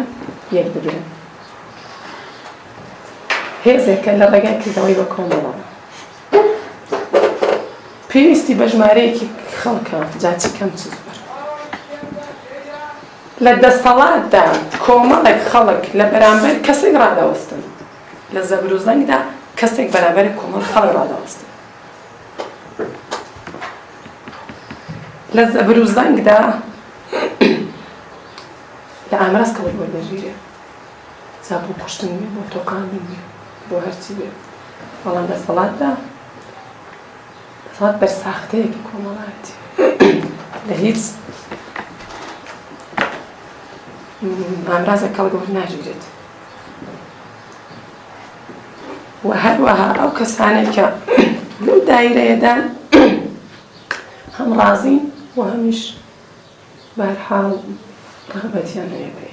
یەک بگرن هێزێکە لە ڕێگای کردەوەی بە کۆمەڵە پێویستی بە ژمارەیەکی خەڵکە جاچی کەم چ زۆر لە دەسەڵاتدا کۆمەڵێک خەڵک لە بەرامبەر کەسێک ڕادەوەستن لە زەبر و زەنگدا کەسێک بەرامبەر کۆمەڵ خەڵک ڕادەوەستن لە زەبر و زەنگدا لە ئامراز کەوت وەردەژیرێ جا بۆ کوشتن بێ بۆ تۆقاندن بێ بۆ هەرچی بێ بەڵام دەسەڵاتدا دەسەڵات بەرساختەیەکی کۆمەڵایەتی لە هیچ ئامرازە کەڵک وەرناژیرێت و هەروەها ئەو کەسانێک کە لەو دایرەیەدان هەم ڕازین و هەمیش بەهەرحاڵ ڕغبەتیان هەیە بێ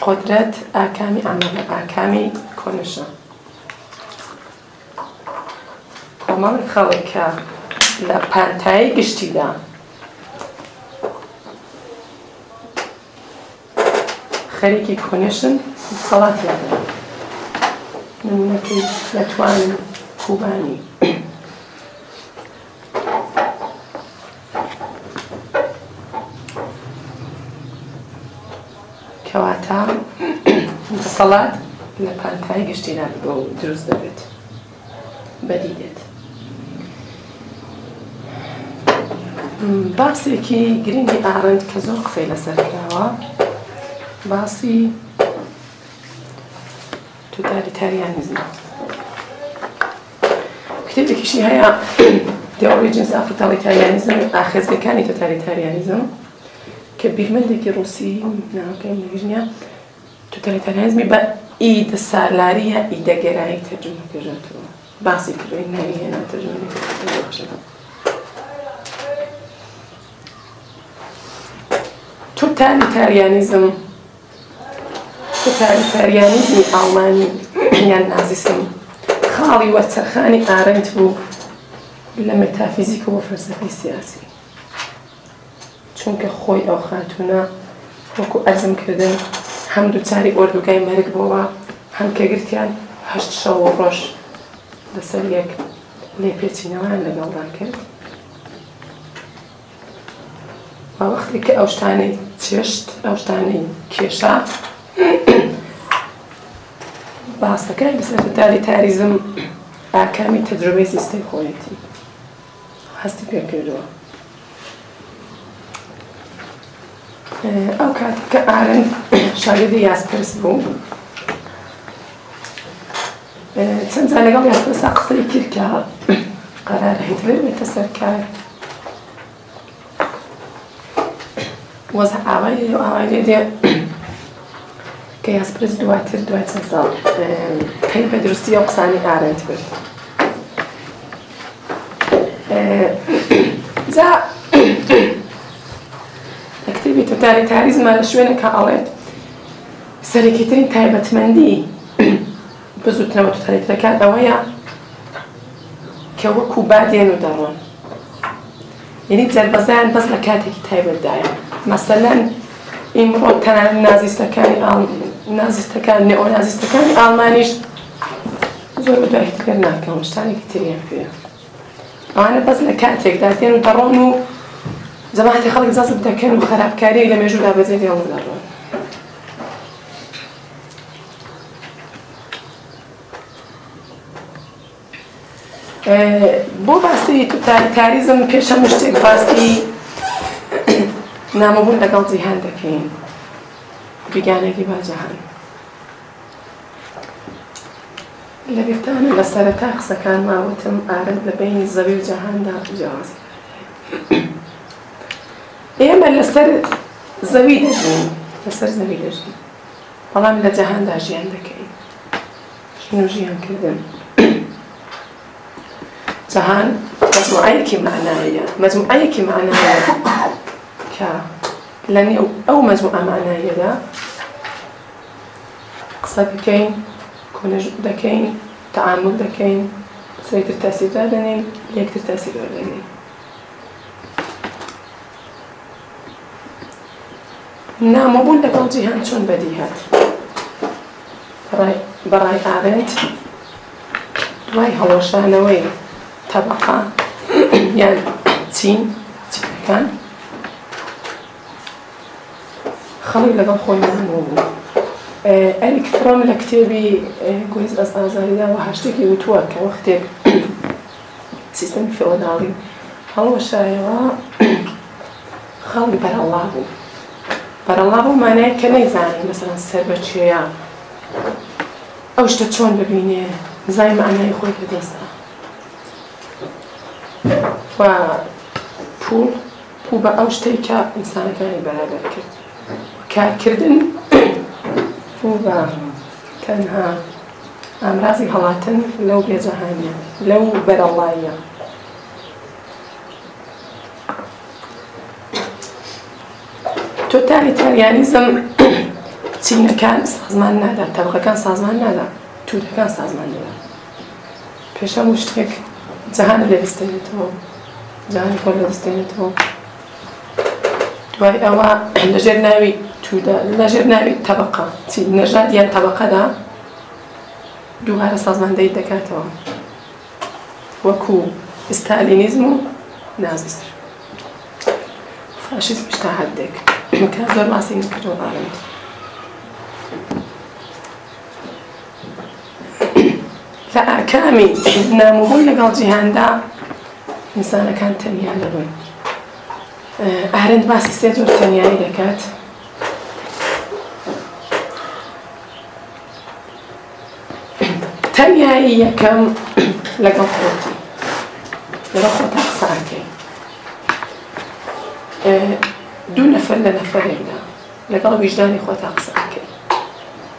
قدرەت ئاکامی ئەمەلە ئاکامی کۆنشە کۆمەڵێک خەڵک کە لە پانتایی گشتیدا خەریکی کۆنشن دەسەڵاتیان هەیە نمونەکەی دەتوانن کوبانی کەواتە دەسەڵات لە پانتایی گشتیدا بۆ دروست دەبێت بەدی دێت. باسێکی گرنگی ئارەند کە زۆر قسەی لەسەر کراوە باسی توتالیتاریانیزمە. کتێبێکیشی هەیە The Origins of Totalitarianism ئاخێزگەکانی توتالیتاریانیزم کە بیرمەندێکی ڕووسی ناوەکەی نەگرنیە توتالیتاریانیزمی بە ئیدە سالاریە ئیدەگەرایی تەرجمە کردووە. باسی کردووی ناوی هێنا تەرجمەی کردووە. توتالیتاریانیزمی ئاڵمانی یان نازیسم خاڵی وەرچەرخانی ئارەند بوو لە مێتافیزیک و فەلسەفەی سیاسی، چونکە خۆی ئەو خاتوونە وەکو ئەرزم کردن هەم دووچاری ئۆردوگای مەرگ بووە، هەم کە گرتیان 8 شەو و ڕۆژ لەسەر یەک لێپێچینەوەیان لەگەڵدا کرد. وەختی کە ئەو شتانەی چێشت ئەو شتانەی کێشا باسەکەی لەسەر توتالیتاریزم ئاکامی تەجروبەی زیستەی خۆیەتی هەستی پێ کردووە. ئەو کاتێک کە ئارەند شاگردی یاسپەرس بوو چەند جار لەگەڵ یاسپەرسا قسەی کرد کە قەرارە هیتلەر بێتە سەرکار، وەزع ئاوای لێ دێ کە یاسپەرس دواتر دوای چەند ساڵ پێی بە دروستی ئەو قسانی ئارەند کرد. جا کتێبی توتالیتاریزمە لە شوێنە کە ئەڵێت سەرەکیترین تایبەتمەندی بزوتنەوە توتالیتەرەکان ئەوەیە کە وەکو بادێن و دەڕۆن، یعنی جەربەزایان بەس لە کاتێکی تایبەتدایە. مەسەلەن ئیمڕۆ تەنانەت نازیستەکان نێئۆنازیستەکانی ئاڵمانیش زۆر بە دوای هیتلەر ناکەون، شتانێکی تریان پێە. ئەوانە بەس لە کاتێکدا دێن و دەڕۆن و جەماعەتی خەڵک جەزب دەکەن و خراپکاریەک لە مێژوودا بەجێدێن و دەڕۆن. بۆ باسی توتالیتاریزم پێش هەموو شتێک باسی نامەبوون لەگەڵ جیهان دەکەین، بیگانەگی با جەهان. لە بیرتانە لە سەرەتا قسەکان ماوەتم ئارەند لە بینی زەوی و جەهاندا جیاوازی. ئێمە لەسەر زەوی دەژین، بەڵام لە جەهاندا ژیان دەکەین، ژین و ژیانکردن. جەهان مەجموعەیەکی معناییە کە لە نێو ئەو مەجموعە معناییەدا قسە دەکەین، کۆنەژ دەکەین، تەعامل دەکەین، سەیتر تاسیردا دەنین، یەکتر تاسیر وەردەگرین. نامەبوون لەگەڵ جیهان چۆن بەدی هات؟ بەڕای ئارەند دوای هەڵەشانەوەی تەبەقە یان چینەکان خەڵک لەگەڵ خۆی نامەوە بوو. ئەریک فرۆم لە کتێبی گۆیز ئەس ئازاریدا وە هەشتێکی وتووە کە وەختێک سیستەمی فێۆداڵی هەڵەشایەوە خەڵک بەرەڵا بوو. بەرەڵا بوو مانایە کە نەیزانین مەسەڵەن سەر بە چێیە، ئەو شتە چۆن ببینێ، زای معنای خۆی پێدەستا. و پول بە ئەو شتەی کە ئینسانەکانی بەرابەر کرد. کارکردن بوو بە تەنها ئامرازی هەڵاتن لەو بێجەهانیە، لەو بەرەڵاییە. توتالیتاریانیزم چینەکان سازمان نادا، تەبەقەکان سازمان نادا، تودەکان سازمان نادا. پێش هەموو شتێک جەهانە لێبستێنێتەوە، جەهانی خۆ لێبستێنێتەوە. دوای ئەوە لەژێر ناوی توودە، لەژێر ناوی تەبەقە نەژاد یان تەبەقەدا دووبارە سازماندەی دەکاتەوە، وەکو ئستالینیزم و نازیسم. فاشیزمیش تا حدێک کە زۆر ماسی نکردەوە ئارەند. لە ئاکامی نامۆبوون لەگەڵ جیهاندا ئینسانەکان تەنیا دەبن. ئارەند باسی سێ جۆر تەنیایی دەکات. تەنیایی یەکەم لەگەڵ خۆتی، لەگەڵ خۆتا قسە ئەکەی. دوو نەفەر لە نەفەرێکدا لەگەڵ ویژدانی خۆتا قسە ئەکەی.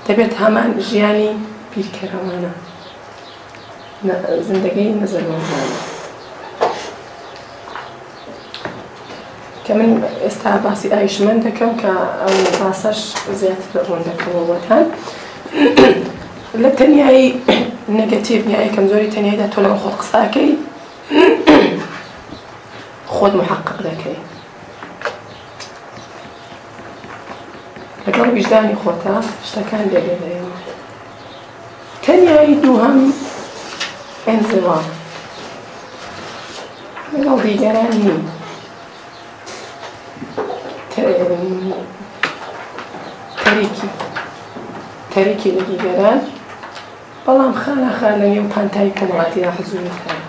دەبێت هەمان ژیانی بیرکەرەوانە، زندگی نەزەروەژانە. کە من ئێستا باسی ئایشمەند دەکەم کە ئەو باسەش زیاتر ڕوون دەکەمەوە بۆتان. لە تەنیایی نەگەتیڤ یا یەکەم زۆری تەنیاییدا تۆ لەگەڵ خۆت قسە ئەکەی، خۆت محقق دەکەی. لەگەڵ ویژدانی خۆتا شتەکان لێدەیەوە. تەنیایی دووهەم ئەنزیوا، لەگەڵ دیگەران نین. تەریکی لە دیگەران، بەڵام خانەخان لە نێو پانتای کۆمەڵاتیدا حزوریت هەیە،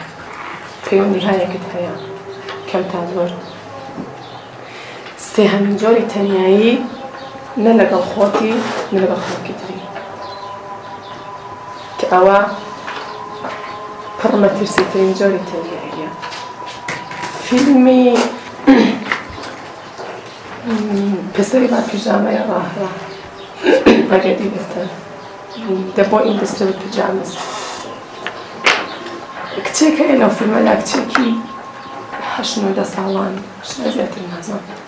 پەیوەندی هایەکت هەیە کەم تا زۆر. سێهەمین جۆری تەنیایی نە لەگەڵ خۆتی نە لەگەڵ خەڵکی تری، کە ئەوە پڕ مەترسیترین جۆری تەنیاییە. فیلمی پسری با پیژامەی ڕاهڕا ئەگەر دیبێتە The Boy in the Steel Pajamas. کچێک هەیە لەو فیلمەدا، کچێکی 8-9 ساڵان، زیاتر نازانم،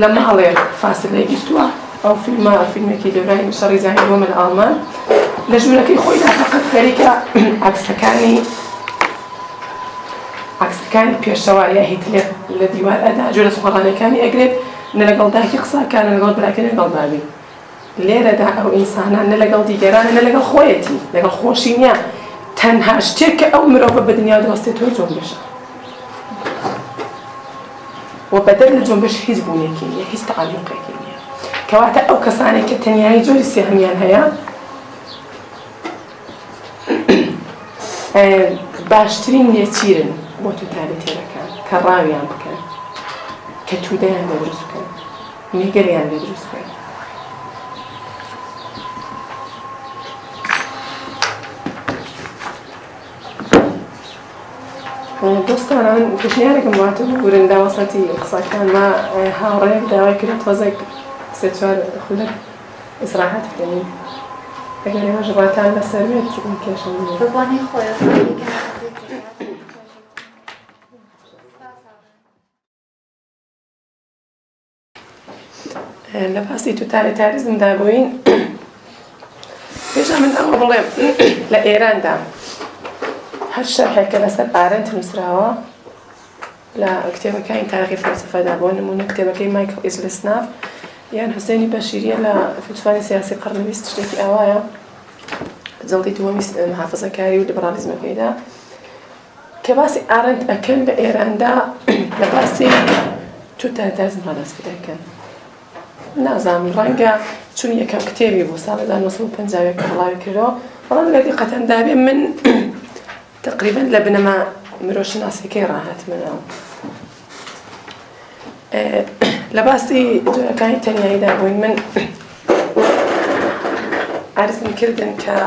لە ماڵێ فاسلەی گرتووە. ئەو فیلمێکی دەورانی شەڕی جەنگی دووەم لە ئاڵمان، لە ژوورەکەی خۆیدا فەقەت خەریکە عەکسەکانی پێشەوە یا هیتلێر لە دیوار ئەدا، جۆرە سوڵانەکانی ئەگرێت، نە لەگەڵ دایکی قساکە نە لەگەڵ براکە نە لەگەڵ بابی. لێرەدا ئەو ئینسانان نە لەگەڵ دیگەرانە نە لەگەڵ خۆیەتی، لەگەڵ خۆشی نییە. تەنها شتێک کە ئەو مرۆڤە بە دنیا دەوەستێتەوە جۆنبێشە، و بەدەر لە جۆنبێش هیچ بوونێکی نییە، هیچ تەعەلوقێکی نییە. کەواتە ئەو کەسانێک کە تەنیایی جۆری سێهەمیان هەیە باشترین نێچیرن بۆ توتالیتێرەکان، کە ڕاویان بکەن، کە توودەیان لێ دروست بکەن، نیگەریان لێ دروست بکەن. دۆستانان پێشنیارێکم واتە بگورن داوەسەتی قسەکانمە هاوڕێیەک داوای کرد تۆزێک 3-4 خولەک ئیسراحەت بکەین. ئەگەر ئێوەش ڕاتان لەسەر بێت کێشم بەبوانی خۆی لە باسی توتالیتاریزمدا بووین. پێشە من ئەوە بڵێم لە ئێراندا هەر شەرحێکە لەسەر ئارەند نووسراوە لە کتێبەکانی تاریخی فەلسەفەدا، بۆ نمونە کتێبەکەی مایکل ئیزلسناف یان حوسێنی بەشیریە لە فیلسوفانی سیاسی قەرنی 20 شتێکی ئەوایە، جەڵدی دووەمی محافەزەکاری و لیبرالیزمەکەیدا، کە باسی ئارەند ئەکەن لە ئێراندا لە باسی توتالیتاریزم ڕادەست دەکەن. نازانم ڕەنگە چون یەکەم کتێبی بوو ساڵی 1950 کە هەڵاوی کردەوە، بەڵام لە دیقەتەن دابێ من تقریبا لە بنەما مرۆشناسیەکەی ڕاهاتمەوە. لە باسی جۆرەکانی تەنیاییدا بووین. من عەرزم کردن کە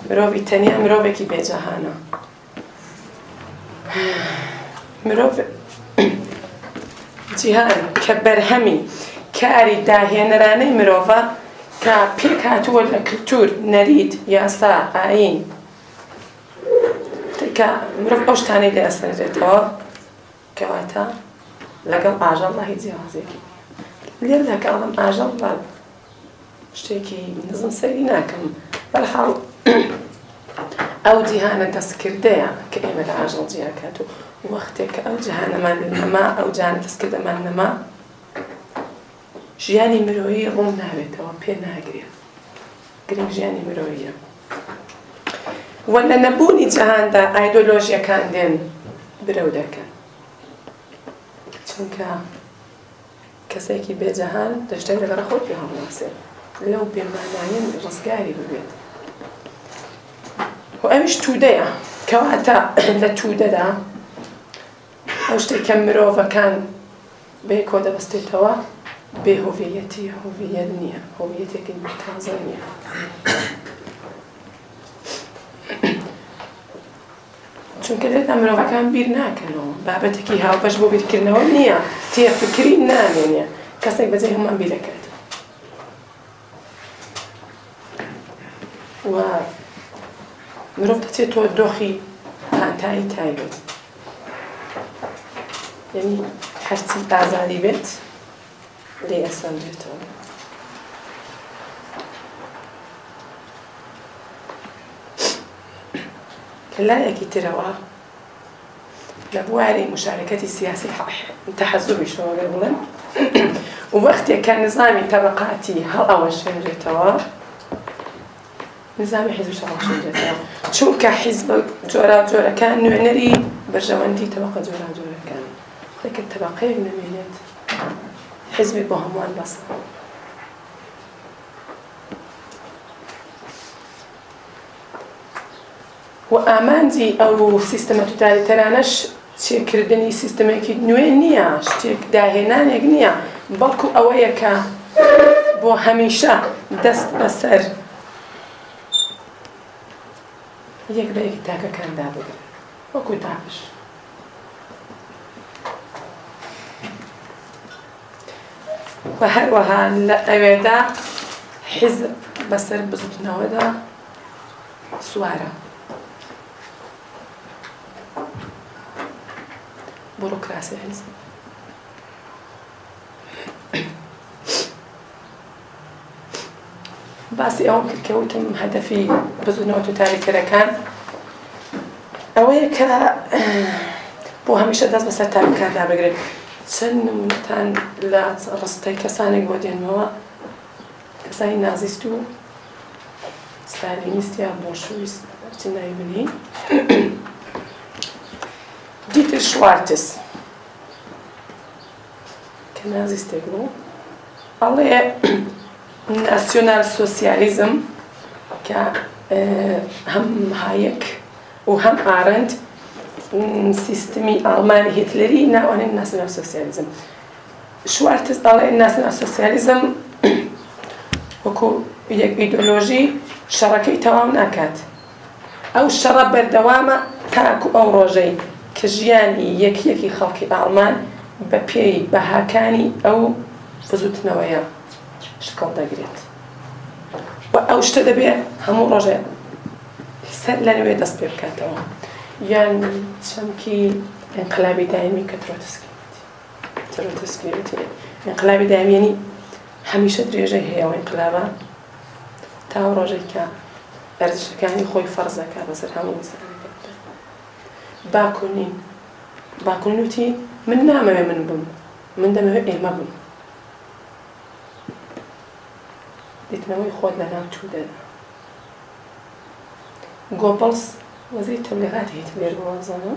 مرۆڤی تەنیا مرۆڤێکی بێجەهانە، مرۆڤ جیهان کە بەرهەمی کاری داهێنەرانەی مرۆڤە کە پێک هاتووە لە کلتور، نەرید، یاسا، ئاین، کە مرۆڤ ئەو شتانەی دەئەسەرێتەوە، کەواتە لەگەڵ ئاژەڵدا هیچ جیاوازێکی لێردا کە ئەڵەم ئاژەڵ بە شتێکی نزم سەیری ناکەم، بەڵحاڵ ئەو جیهانە دەستکردەیە کە ئێمە لە ئاژەڵ جیاکات و وەختێک کە ئەو جیهانەمان نەما، ئەو جیهانە دەستکردەمان نەما، ژیانی مرۆیی ڕوون ناوێتەوە، پێ ناگرێت. گرنگ ژیانی مرۆییە. و لە نەبوونی جیهاندا ئایدۆلۆژیەکان دێن برەو دەکەن، چونکە کەسێکی بێجەهان دەشتێک لەگەڕە خۆت پێ هەڵناسێت، لەو بێمانایەن ڕزگاری ببێت. وأمش توديا كواتا لتودا دا أوش تكمروا فكان بيكودا بستيتوا بهويتي هويتنيا هويتك المتازنيا چونکە دێت مرۆڤەکان بیر ناکەنەوە بابەتێکی هاوبەش بۆ بیرکردنەوە نییە تێفکری نامێنێ کەسێک بەجێ هەمومان بیرەکات و مرۆڤ دەچێتەوە دۆخی پانتایی تایبەت یعنی هەرچی ئازادی بێت لێ ئەسەندرێتەوە لایەکی ترەوە لە بواری مشارکەتی سیاسی تەحەزوبی شۆگەر بڵێن و وەختێک کە نظامی تەبەقاتی هەڵئەوەشێنرێتەوە نظامی حیزب هەڵئەوەشێنرێتەوە چونکە حیزب جۆرا جۆرەکان نوێنەری بەرژەوەندی تەبەقە جۆرا جۆرەکان لەکە تەبەقەیەک نەمێنێت حیزبی بۆ هەمووان بەسە و ئامانجی ئەو سیستەمە توتالیتەرانەش چێکردنی سیستەمێکی نوێ نییە شتێک داهێنانێک نییە بەڵکو ئەوەیە کە بۆ هەمیشە دەست بەسەر یەک بە یەکی تاکەکان دابگرن وەکو داعش و هەروەها لە ئەوێدا حیزب بەسەر بزوتنەوەدا سوارە بوروكراسي حزب باسی ئەوم کرد کە وتم هەدەفی بزوونەوە توتالیتەرەکان ئەوەیە کە بۆ هەمیشە دەست بەسەر تاکەکان دابگرێت چەند نمونەتان لە ڕستەی کەسانێک بۆ دێنمەوە کەسانی نازیست و ستالینیست یا بۆشویست هەرچی ناوی بنی دیتر شوارتس کە نازیستێک بوو ئەڵێ ناسیۆنال سۆسیالیزم کە هەم هایەک و هەم ئارەند سیستمی ئەڵمانی هیتلەری ناوانێن ناسیۆنال سۆسیالیزم شوارتس ئەڵێ ناسیۆنال سۆسیالیزم وەکو یەک ئیدۆلۆژی شەڕەکەی تەواو ناکات ئەو شەڕە بەردەوامە تاکو ئەو ڕۆژەی کە ژیانی یەکیەکی خەڵکی ئاڵمان بە پێی بەهاکانی ئەو بزوتنەوەیە شکەڵ دەگرێت و ئەو شتە دەبێت هەموو ڕۆژێ سەر لەنوێ دەست پێ بکاتەوە یان چەمکی ئینقلابی دایمی کە ترۆتسکیوتی ئینقلابی دایمیێنی هەمیشە درێژەی هەیەەوە ئینقلابە تا ڕۆژێک کە ئەرزشەکانی خۆی فەرزەکە بەسەر هەموو ئینسان باکوونین وتی من نامەوێ من بم من دەمەوێت ئێمە بم دیتنەوەی خۆت لە ناو توودەدا گۆبڵس وەزیری تەبلیغاتی هیتلێر بوازانە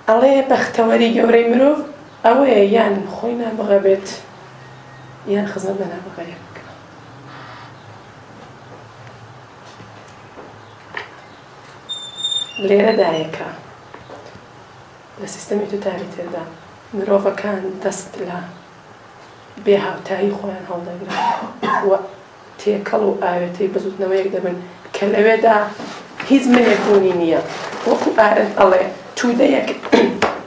ئەڵێ بەختەوەری گەورەی مرۆڤ ئەوەیە یان خۆی نابغە بێت یان خزمەت بە نابغەیە بکە لێرەدایەکە لە سیستەمی توتالیتەردا مرۆڤەکان دەست لە بێهاوتایی خۆیان هەڵدەگرن و تێکەڵ و ئاوێتەی بزوتنەوەیەک دەبن کە لەوێدا هیچ منێک بوونی نییە وەکو ئارەت ئەڵێ توودەیەک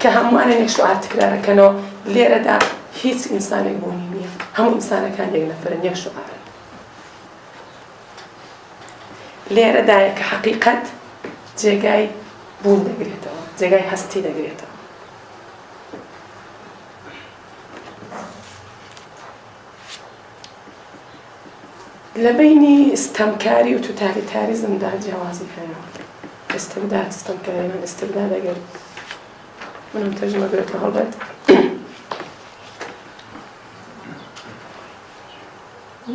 کە هەمووانە نێک شوعار تکرارەکەنەوە لێرەدا هیچ ئینسانێک بوونی نییە هەموو ئینسانەکان یەک نەفرن یەک شوعارن لێرەدایە کە حەقیقەت جێگای بوون دەگرێتەوە جێگای هەستی دەگرێتەوە لە بینی ستەمکاری و توتالیتاریزمدا جیاوازی هەیە ئستبداد ستەمکاری من ئستبداد ئەگەر منم تەرجمە بێتەوە هەڵبەت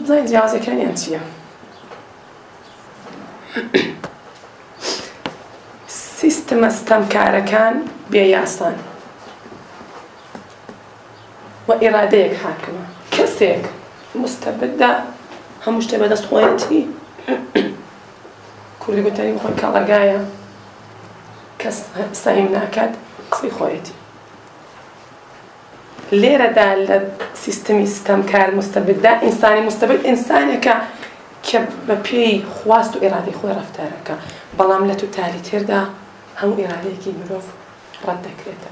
بزانین جیاوازیەکانیان چییە سیستەمە ستەمکارەکان بێیاسان و ئیرادەیەک حاکمە کەسێک مستەبدە هەموو شتێ بەدەست خۆیەتی کوردی گوتنی بخۆی کاڵەگایە کەس سەهیم ناکات قسەی خۆیەتی لێرەدا لە سیستەمی ستەمکار مستەبددا ئینسانی مستەبد ئینسانێکە کە بە پێی خواست و ئێرادەی خۆی ڕەفتارەکە بەڵام لە توتالیتێردا هەموو ئێرادەیەکی مرۆڤ ڕەت دەکرێتە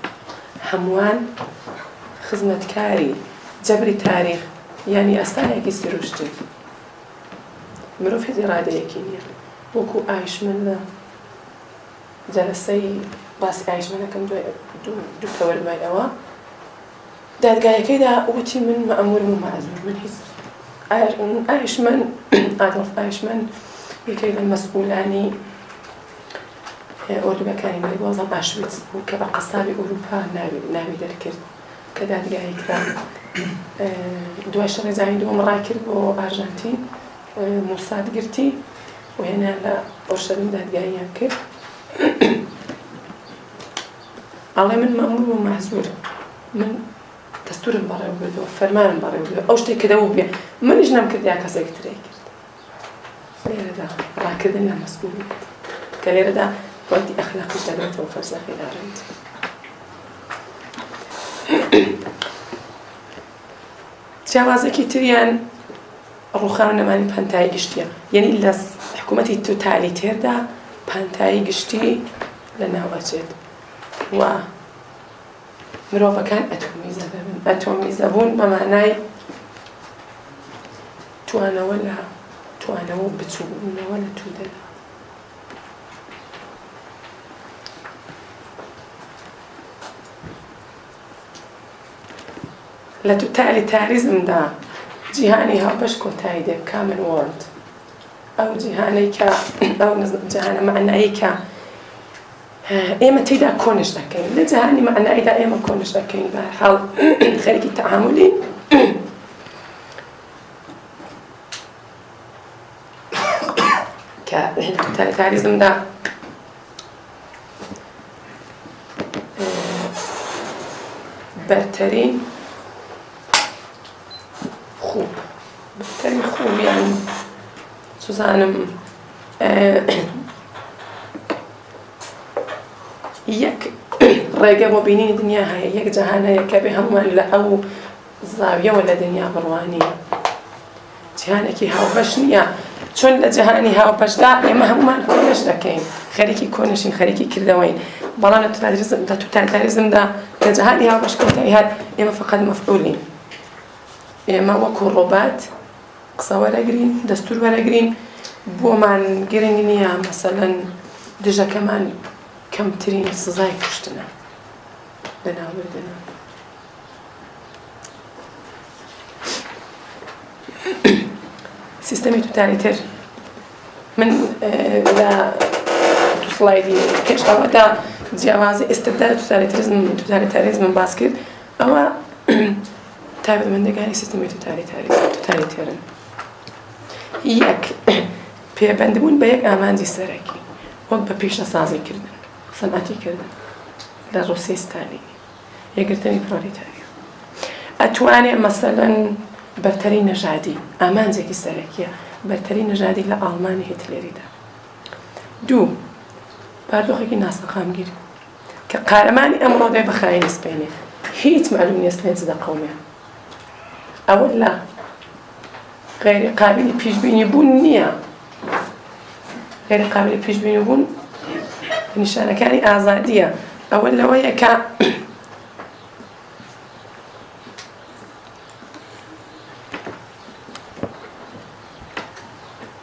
هەمووان خزمەتکاری جەبری تاریخ یعنی ئەستانێکی سروشتی مرۆڤ هیچ ئێرادەیەکی نییە وەکو ئایشمەندە جەلسەی باسی ئایشمەندەکەم دوو کەوە دوای ئەوە دادگایەکەیدا وتی من مەئمورم و مەعزوور من هیچ ئایشمەند ئادۆڵف ئایشمەند یەکێک لە مەسئولانی ئۆردوگەکانی مەلی بۆزەم ئاشویتس بوو کە بە قەسابی ئەوروپا ناوی دەرکرد کە دادگایی کرا دوای شەڕێزانی دووەم ڕاکرد بۆ ئارژەنتین موساد گرتی و هێنا لە ئۆرشەلیم دادگاییان کرد ئەڵێ من مەئمور و مەعزوور من دەستورم بەڕێوە بردەوە فەرمانم بەڕێوە بردەوە ئەو شتێک کە دەبوو بێ منیش نەمکردیا کەسێک ترێ کرد لێرەدا ڕاکردن لە مەسئولیت کە لێرەدا وەتی ئەخلاقیش دەبێتەوە فەرزەقی داڕێت جیاوازێکی تریان ڕووخاونەمانی پانتایی گشتیە یعنی لە حکوومەتی توتالیتێردا پانتایی گشتی لە ناو ئەچێت و مرۆڤەکان ئەتۆمیزە دەبن ئەتۆمیزە بوون بە مانای توانەوە لە توانەوە بچوونەوە لە توودەدا لە توتالیتاریزمدا جیهانی هاوبەش کۆتایی دێ کامن وۆرلد ئەو جیهانەی کە ئەو جیهانە معنایی کە ئێمە تێیدا کۆنش دەکەین لە جیهانی معناییدا ئێمە کۆنش دەکەین بەهەرحاڵ خەریکی تەعاملی کە لە توتالیتاریزمدا بەرتەرین خوب بەرتەرین خوب یعنی سوزانم یەک ڕێگە بۆ بینینی دنیا هەیە یەک جەهانەیە کە بێ هەمومان لە ئەو زاویەوە لە دنیا بڕوانی جیهانێکی هاوبەش نییە چۆن لە جیهانی هاوبەشدا ئێمە هەمومان کۆنش دەکەین خەریکی کۆنشین خەریکی کردەوەین بەڵام لە توتالیتاریزمدا لە جیهانی هاوبەش کۆتایی هات ئێمە فەقەت مەفعولین ئێمە وەکو ڕۆبات قسە وەرەگرین دەستور وەرەگرین بۆمان گرنگ نییە مەسەلەن دژەکەمان کەمترین سزای کوشتنە لەناوبردنە سیستەمی توتالیتەر من لە دوو سڵایدی پێشەوەدا جیاوازی ئێستەدا توتالیتاریزمم باس کرد ئەوە تایبەتمەندەکانی سیستەمی توتالیتەرن یەک پێبەندبوون بە یەک ئامانجی سەرەکی وەک بە پیشەسازیکردن سەنعەتیکردن لە ڕووسیای ستالینی یەکگرتنی پرۆلیتاریا ئەتوانێت مەسەلەن بەرتەری نەژادی ئامانجێکی سەرەکیە بەرتەری نەژادی لە ئاڵمانی هیتلێریدا دوو باردۆخێکی ناسەقامگیر کە قارەمانی ئەمڕۆ دێ بە خاینی سپێنێ هیچ معلوم نییە سپێن چ دەقەومێ ئەوە لە غیری قابلی پیشبینی بوون نییە غیری قابلی پیشبینی بوون نیشانەکانی ئازادیە ئەوە لەوەیە کە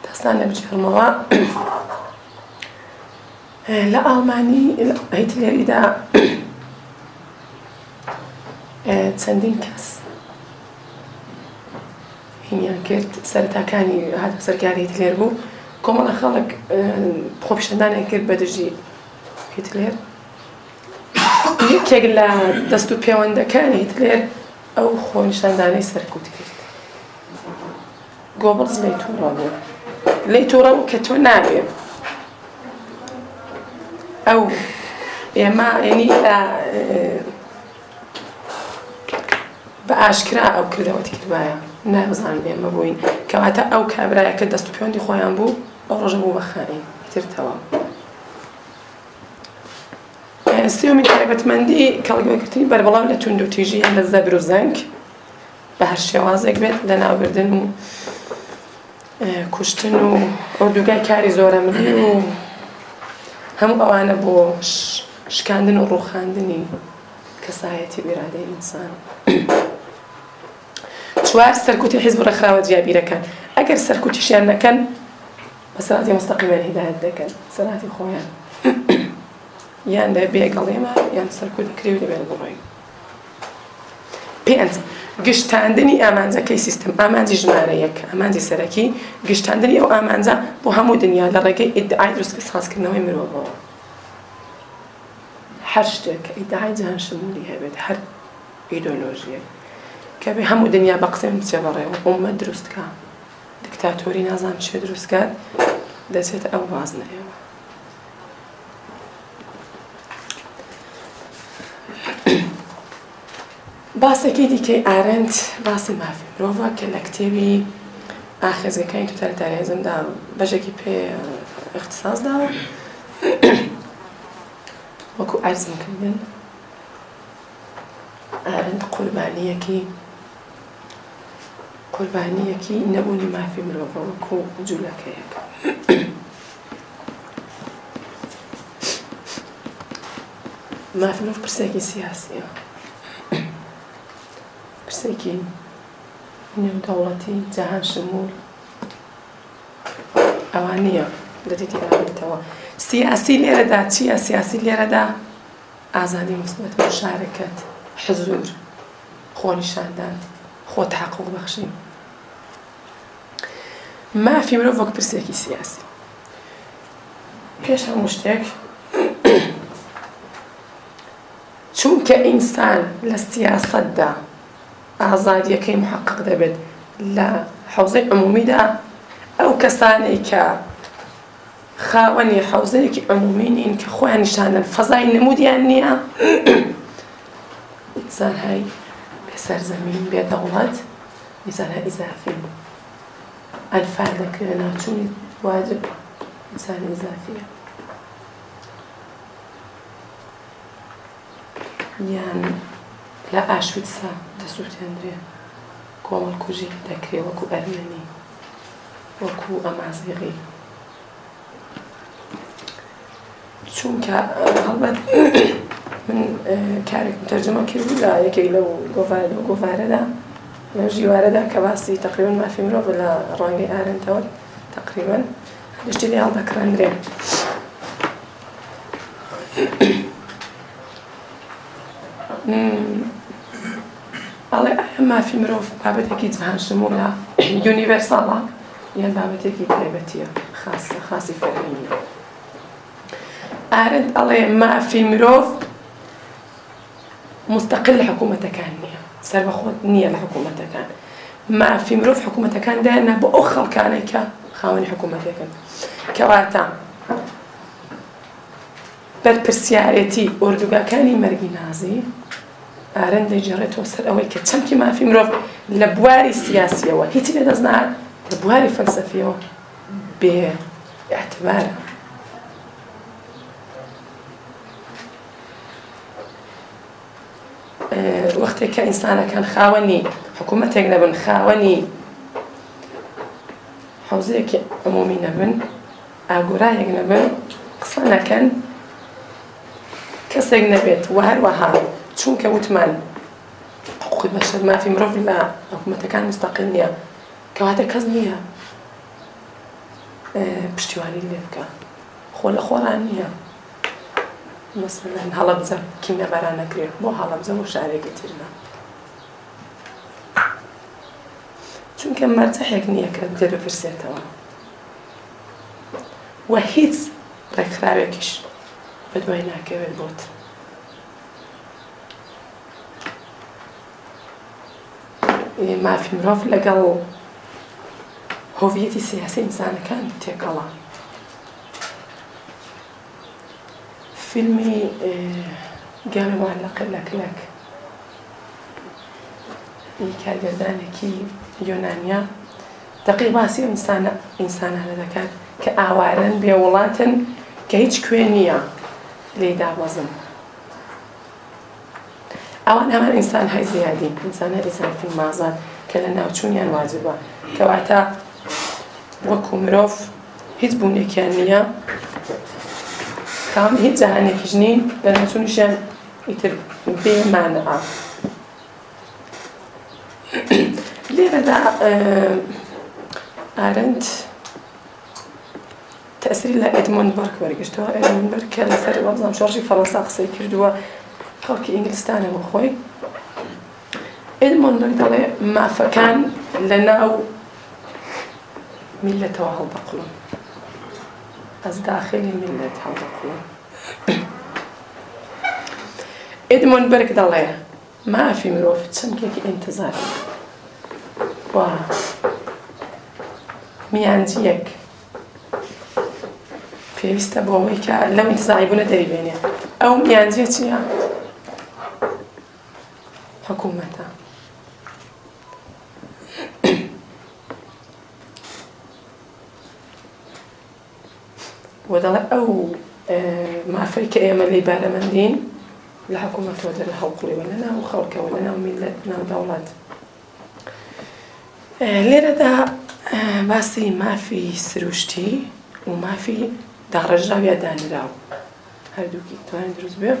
دەستان لە بجێڕمەوە لە ئاڵمانی هیتلێریدا چەندین کەس هینیان کرد سەرەتاکانی هاتە سەرکاری هیتلێر بوو کۆمەڵە خەڵک خۆپیشەندانیان کرد بە دژی هیتلێر یەکێک لە دەست و پەیوەندەکانی هیتلێر ئەو خۆنیشاندانەی سەرکوت کرد گۆبڵز لێی تووڕە بوو لێی تووڕە بوو کە تۆ نابێ ئەو ئێمە یعنی بە ئاشکرا ئەو کردەوەتی کردوایە نابزانم ئێمە بووین کەواتە ئەو کابرایە کە دەست و پەیوەندی خۆیان بوو ئەو ڕۆژە بوو بە خائین ترتوا سيومي تایبەتمەندی کەڵگوێکردنی بەربەڵاو لە توند و تیژی لە زەبر و زەنگ بە هەر شێوازێک بێت لە ناوبردن و کوشتن و ئوردوگای کاری زۆرە ملی و هەموو ئەوانە بۆ شکاندن و ڕووخاندنی کەسایەتی بیرادەی ئینسان. چوار سەرکوتی حیزب ڕێکخراوە جیابیرەکان ئەگەر سەرکوتیشیان نەکەن بە سەراتی مستەقیمان هیدایەت دەکەن سەراتی خۆیان یان لە بێگەڵێمە یان سەرکوت کراوی دەبێت بڕۆین. پێنج گشتاندنی ئامانجەکەی سیستم ئامانجی ژمارە یەک ئامانجی سەرەکی گشتاندنی ئەو ئامانجە بۆ هەموو دنیا لە ڕێگەی ئیدعای دروستکردنەوەی مرۆڤەوە. هەر شتێک کە ئیدعای جیهان شمولی هەبێت هەر ئیدۆلۆژیەک کە بێ هەموو دنیا بە قسەی بچێ بەڕێوە ئومەت دروستکە دیکتاتۆری نازانم چێ دروستکات دەچێتە ئەو وازنەیەوە. باسێکی دیکەی ئارەند باسی مافی مرۆڤە کە لە کتێبی ئاخێزگەکانی توتالیتاریزمدا بەشێکی پێ اختصاص داوە وەکو ئەرزمکردن ئارەند قوربانیەکی نەبوونی مافی مرۆڤە وەکو جوولەکەیەک. مافی مرۆڤ پرسێکی سیاسیە پرسێکی نێودەوڵەتی جەهان شمول ئەوان نییە دەدێتی ئاوێتەوە. سیاسی لێرەدا چییە؟ سیاسی لێرەدا ئازادی مسلمەت مشارەکەت حزور خۆنیشاندان خۆ تحقق بەخشین. مافی مرۆڤ وەک پرسێکی سیاسی پێش هەموو شتێک چونکە ئینسان لە سیاسەتدا ئازادیەکەی محقق دەبێت لە حوزەی عمومیدا ئەو کەسانەی کە خاوەنی حوزەیەکی عمومی نین کە خۆیان نیشاندن فەزای نمودیان نییە ئینسانهای بێسەرزەمین بێدەوڵەت ئینسانهای ئیزافین ئەنفال دەکرێت ناوچوونی واجب ئینسانی ئیزافیە یان لە ئاشویتسا دەسووتێنرێ کۆمەڵکوژی دەکرێت وەکو ئەرمەنی وەکو ئەمازیغی چونکە هەڵبەت من کارێکم تەرجەمە کردبوو لە یەکێک لەو گۆڤارەدا لەو ژیوارەدا کە باسی تەقریبەن مافی مرۆڤ لە ڕوانگەی ئارەندەوە تەقریبەن هەشتی لێ هەڵدەکڕێنرێ. ئەڵێ ئایا مافی مرۆڤ بابەتێکی جەهان شموولە یونیڤەرساڵە یان بابەتێکی تایبەتیە خاسی فەرهەنگیە؟ ئارەند ئەڵێ مافی مرۆڤ مستەقل لە حکوومەتەکان نییە سەربەخۆ نییە لە حکوومەتەکان. مافی مرۆڤ حکوومەتەکان دایانە بۆ ئەو خەڵکانەی کە خاوەنی حکوومەتەکەن کەواتە بەرپرسیارەتی ئوردوگاکانی مەرگی نازی ئارەند دەیجێڕێتەوە سەر ئەوەی کە چەمکی مافی مرۆڤ لە بواری سیاسیەوە هیچی لێدەستنات لە بواری فەلسەفیەوە بێ ئاعتبارە. وەختێک کە ئینسانەکان خاوەنی حکوومەتێک نەبن خاوەنی حوزەیەکی عمومی نەبن ئاگۆرایەک نەبن قسە نەکەن کەسێک نەبێت و هەروەها چونکە وتمان حقوقی بەشەر مافی مرۆڤ لە حکوومەتەکان مستەقل نییە کەواتە کەس نییە پشتیوانی لێ بکە خۆ لە خۆران نییە. مثلەن هەڵەبجە کیمیاباران نەکرێت بۆ هەڵەبجە بۆ شارێکی ترنا چونکە مەرجەحێک نییە کە دێ بپرسێتەوە و هیچ ڕێکخراوێکیش بەدوای ناکەوێت بۆت. مافی مرۆڤ لەگەڵ هۆڤیەتی سیاسی ئینسانەکان تێکەڵا. فیلمی گامی معلقە لە کلک کارگەردانێکی یۆنانیا دەقیق باسی ئینسانانە دەکات کە ئاوارن بێوڵاتن کە هیچ کوێ نییە لێی دابەزن. ئەوان هەمان ئینسان های زیادی ئینسانە ئیزافی مازاد کە لە ناوچوونیان واجبە کەواتە وەکو مرۆڤ هیچ بوونێکیان نییە کام هیچ جاهانێکیش نین لە ناوچوونیشیان ئیتر بێمانەوە. لێرەدا ئارەند تەسیری لە ئێدمۆند بەرگ وەرگرتەوە. ئێدمۆند بەرگ کە لەسەر وەبزانام شۆڕژی فەڕەنسا قسەی کردووە خەڵکی ئینگلیستانەوە خۆی. ئێدمۆند بەرگ دەڵێ مافەکان لە ناو میلەتەوە هەڵدەقڵن، ئەس داخلی میلەت هەڵدەقڵن. ئێدمۆند بەرگ دەڵێ مافی مرۆڤ چەمکێکی ئینتزارە و میانجیەک پێویستە بۆ ئەوەی کە لەو ئینتزاری بوونە دەریبێنێ. ئەو میانجیە چییە؟ حکوومەتە. وە دەڵێ ئەو مافەی کە ئێمە لێی بارەمەندین لە حکوومەتەوە دەرە هەڵقوڵیوە لە ناو خەڵکەوە لە ناو میلەت ناو دەوڵەت. لێرەدا باسی مافی سروشتی و مافی داڕێژراویە دانراو هەردووکی توانین دروست بێ.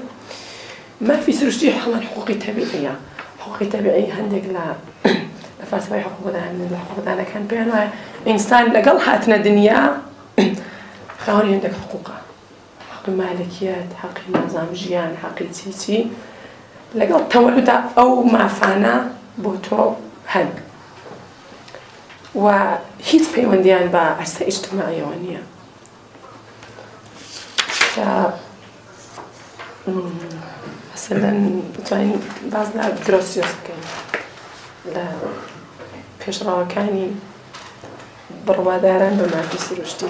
مافی سروشتی هەمان حقوقی تەبیعیە. حقوقی تەبیعی هەندێک لە فەلسفەی حقوقدانەکان پێیان وایە ئینسان لەگەڵ هاتنە دنیا خاوەنی هەندێک حقوقە، حەقی مالکیەت، حەقی نازام ژیان، حەقی چی لەگەڵ تەوەلودا ئەو مافانە بۆ تۆ هەن و هیچ پەیوەندیان بە ئەرسە ئیجتیماعیەوە نییە. کە مەسەلەن بتوانین باز لە گرۆسیۆس بکەین لە پێشڕاوەکانی بڕواداران بە مافی سروشتی.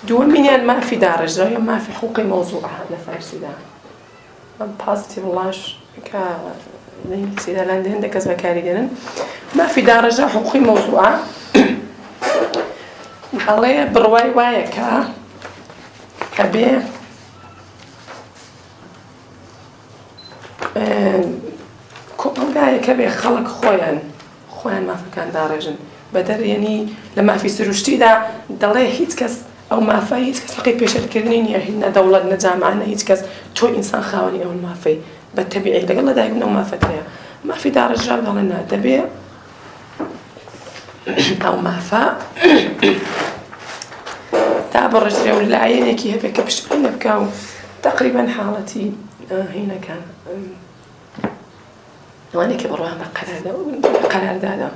دووەمینیان مافی داڕێژراوە یا مافی حقوقی مەوزوعە لە فارسیدا. پازیتیڤ ڵاش کە لە ئینگلیزیدا لە هەندێک کەس بەکاری دێنن. مافی داڕێژرا حقوقی مەوزوعە ئەڵێ بڕوای وایە کە ئەبێ کۆمەلگایە کە بێ خەڵک خۆیان مافەکان داڕێژن بەدەر یعنی لە مافی سروشتیدا دەڵێ هیچ کەس ئەو مافای هیچ کەس حەقی پێشەرکردنی نییە، نە دەوڵەت نە جامعە هیچ کەس تۆ ئینسان خاوەنی ئەو مافەی بە تەبیعی لەگەڵ لەدایکبوون ئەو مافەت هەیە. مافی داڕێژراو دەڵێن نا دەبێ ئەو مافە تا بەڕێژرێ و لایەنێکی هەبێ کە پشتیوانی لێ بکا و تەقریبەن حاڵەتی هینەکان ئەوانێکی بڕوان بە قەراردادا.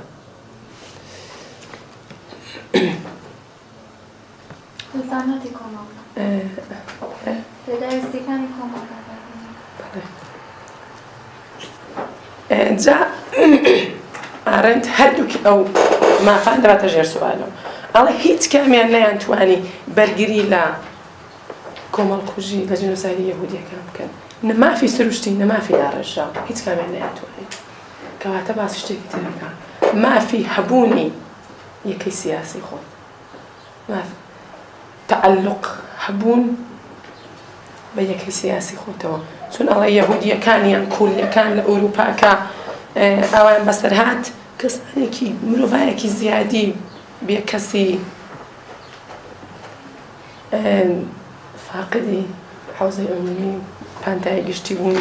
وەزانەتی کۆمەڵگە پێداویستیەکانی کۆمەڵگە جا ئارەند هەردووکی ئەو مافان دەباتە ژێر سوالەوە. ئەڵێ هیچ کامیان نەیانتوانی بەرگری لە کۆمەڵکوژی لە جێنۆسایدی یەهودیەکان بکەن، نە مافی سروشتی نە مافی داڕێژراو، هیچ کامیان نەیانتوانی. کەواتە باسی شتێکی تر بکە مافی هەبوونی یەکەی سیاسی خۆ، تعلق هەبوون بە یەکەی سیاسی خۆتەوە. چون ئەڵێ یەهودیەکانیان کوردیەکان لە ئەوروپا کە ئەوان بەسەر هات کەسانێکی مرۆڤایەکی زیادی بێ کەسی فاقدی حوزەی عمومی پانتای گشتی بوون،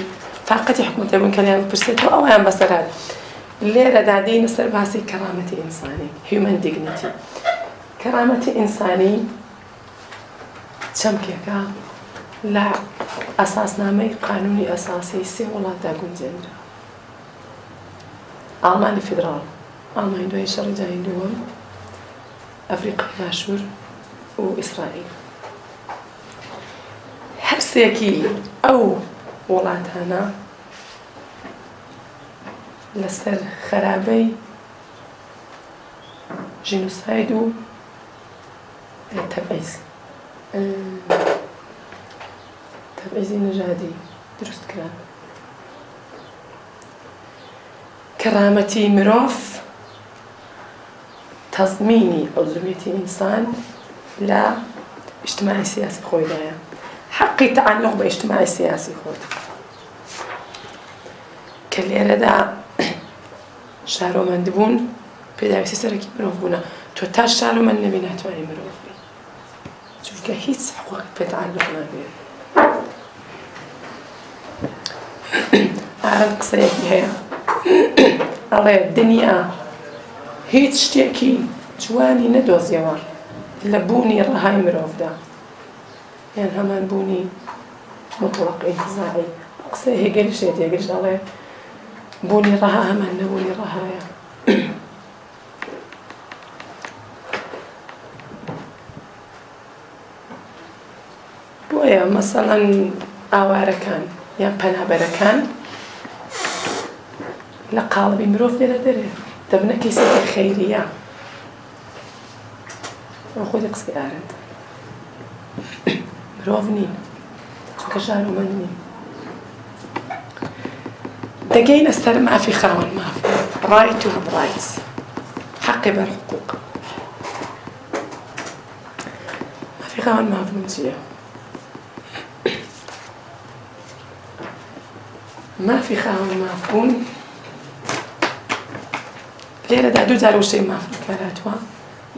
فاقەتی حکومەتە بوون کە لیان بپرسێتەوە ئەویان بەسەر هات. لێرەدا دێینە سەر باسی کەرامەتی ئینسانی human dignity. کەرامەتی ئینسانی چەمکێکە لە ئەساسنامەی قانونی ئەساسی سێ وڵاتدا گونجێنرا: ئاڵمانی فیدراڵ، ئاڵمانی دوای شەڕی جەنگی دووەم، ئەفریقای باشوور و ئیسرائیل. هەر سێکی ئەو وڵاتانە لەسەر خەرابەی ژینۆساید و تەبعیزی نەژادی دروست کران. کەرامەتی مرۆڤ تەزمینی عوزویەتی ئینسان لە اجتماعي سياسي خوي دايا حقي تعلق باجتماعي سياسي خوت كالليرة دا شارو من دبون پێداویستی سەرەکی مرۆڤ بوونە تۆ تا شار و من نەبی ناتوانانی مرۆڤ بی چونکە هیچ حقوقت پێ تعلق نابێت ئارەند قسەیەکی هەیە ئەڵێ دنیا هیچ شتێکی جوانی نەدۆزیەوە لە بوونی ڕەهای مرۆڤدا یان هەمان بوونی مطلق ئینتزاعی قسەی هێگەلی شێت هێگەلیش ئەڵێ بوونی ڕەها هەمان نەبوونی ڕەهایە بۆیە مەسەڵەن ئاوارەکان یان پەنابەرەکان لە قاڵبی مرۆڤ لێرە دەرێ دەبنە کەیسێکی خەیریە خۆی قسەی ئارەند مرۆڤ نین چونکە ژارومەند نین دەگەینە سەر مافی خاوەن ماف right to have rights حەقی بەر حقوق مافی خاوەن مافبوون چییە؟ مافی خاوەن مافبوون لێرەدا دوو جار وشەی ماف بەکارهاتووە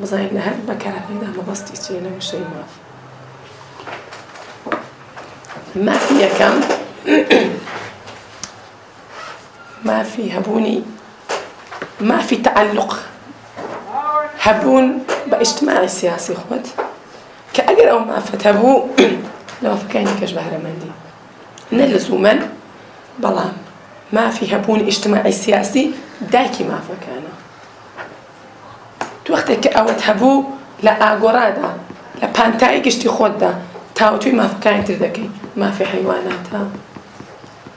بزانین لە هەر بەکارهاتنیدا مەبەستی چییە لە وشەی ماف مافی یەکەم مافی هەبوونی مافی تعلق هەبوون بە ئیجتماعی سیاسی خۆت کە ئەگەر ئەو مافەت هەبوو لە مافەکانی کەش بەهرەمەندی نە لزومەن بەڵام مافی هەبوون ئیجتماعی سیاسی دایکی مافەکانە وەختێک کە ئەوەت هەبوو لە ئاگۆڕادا لە پانتای گشتی خۆتدا تاوتوی مافەکانی تر دەکەی مافی حیواناتە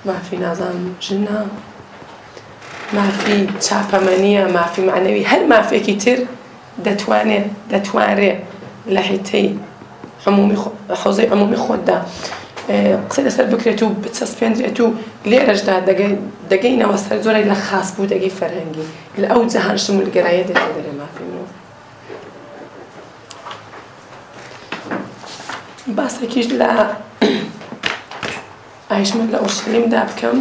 مافی نازانم ژنە مافی چاپەمەنیە مافی معنەوی هەر مافێکی تر دەتوانرێ لە حیتەی حوزەی عمومی خۆتدا قسەی لەسەر بکرێت و بچەسپێنرێت و لێرەشدا دەگەینەوە سەر زۆرێک لە خاصبوو دەگەی فەرهەنگی لە ئەو جەهان شمولگەرایە دێتە دەرێ مافی مرۆڤ باسێکیش لە ئایشمەند لە ئۆرشەلیمدا بکەم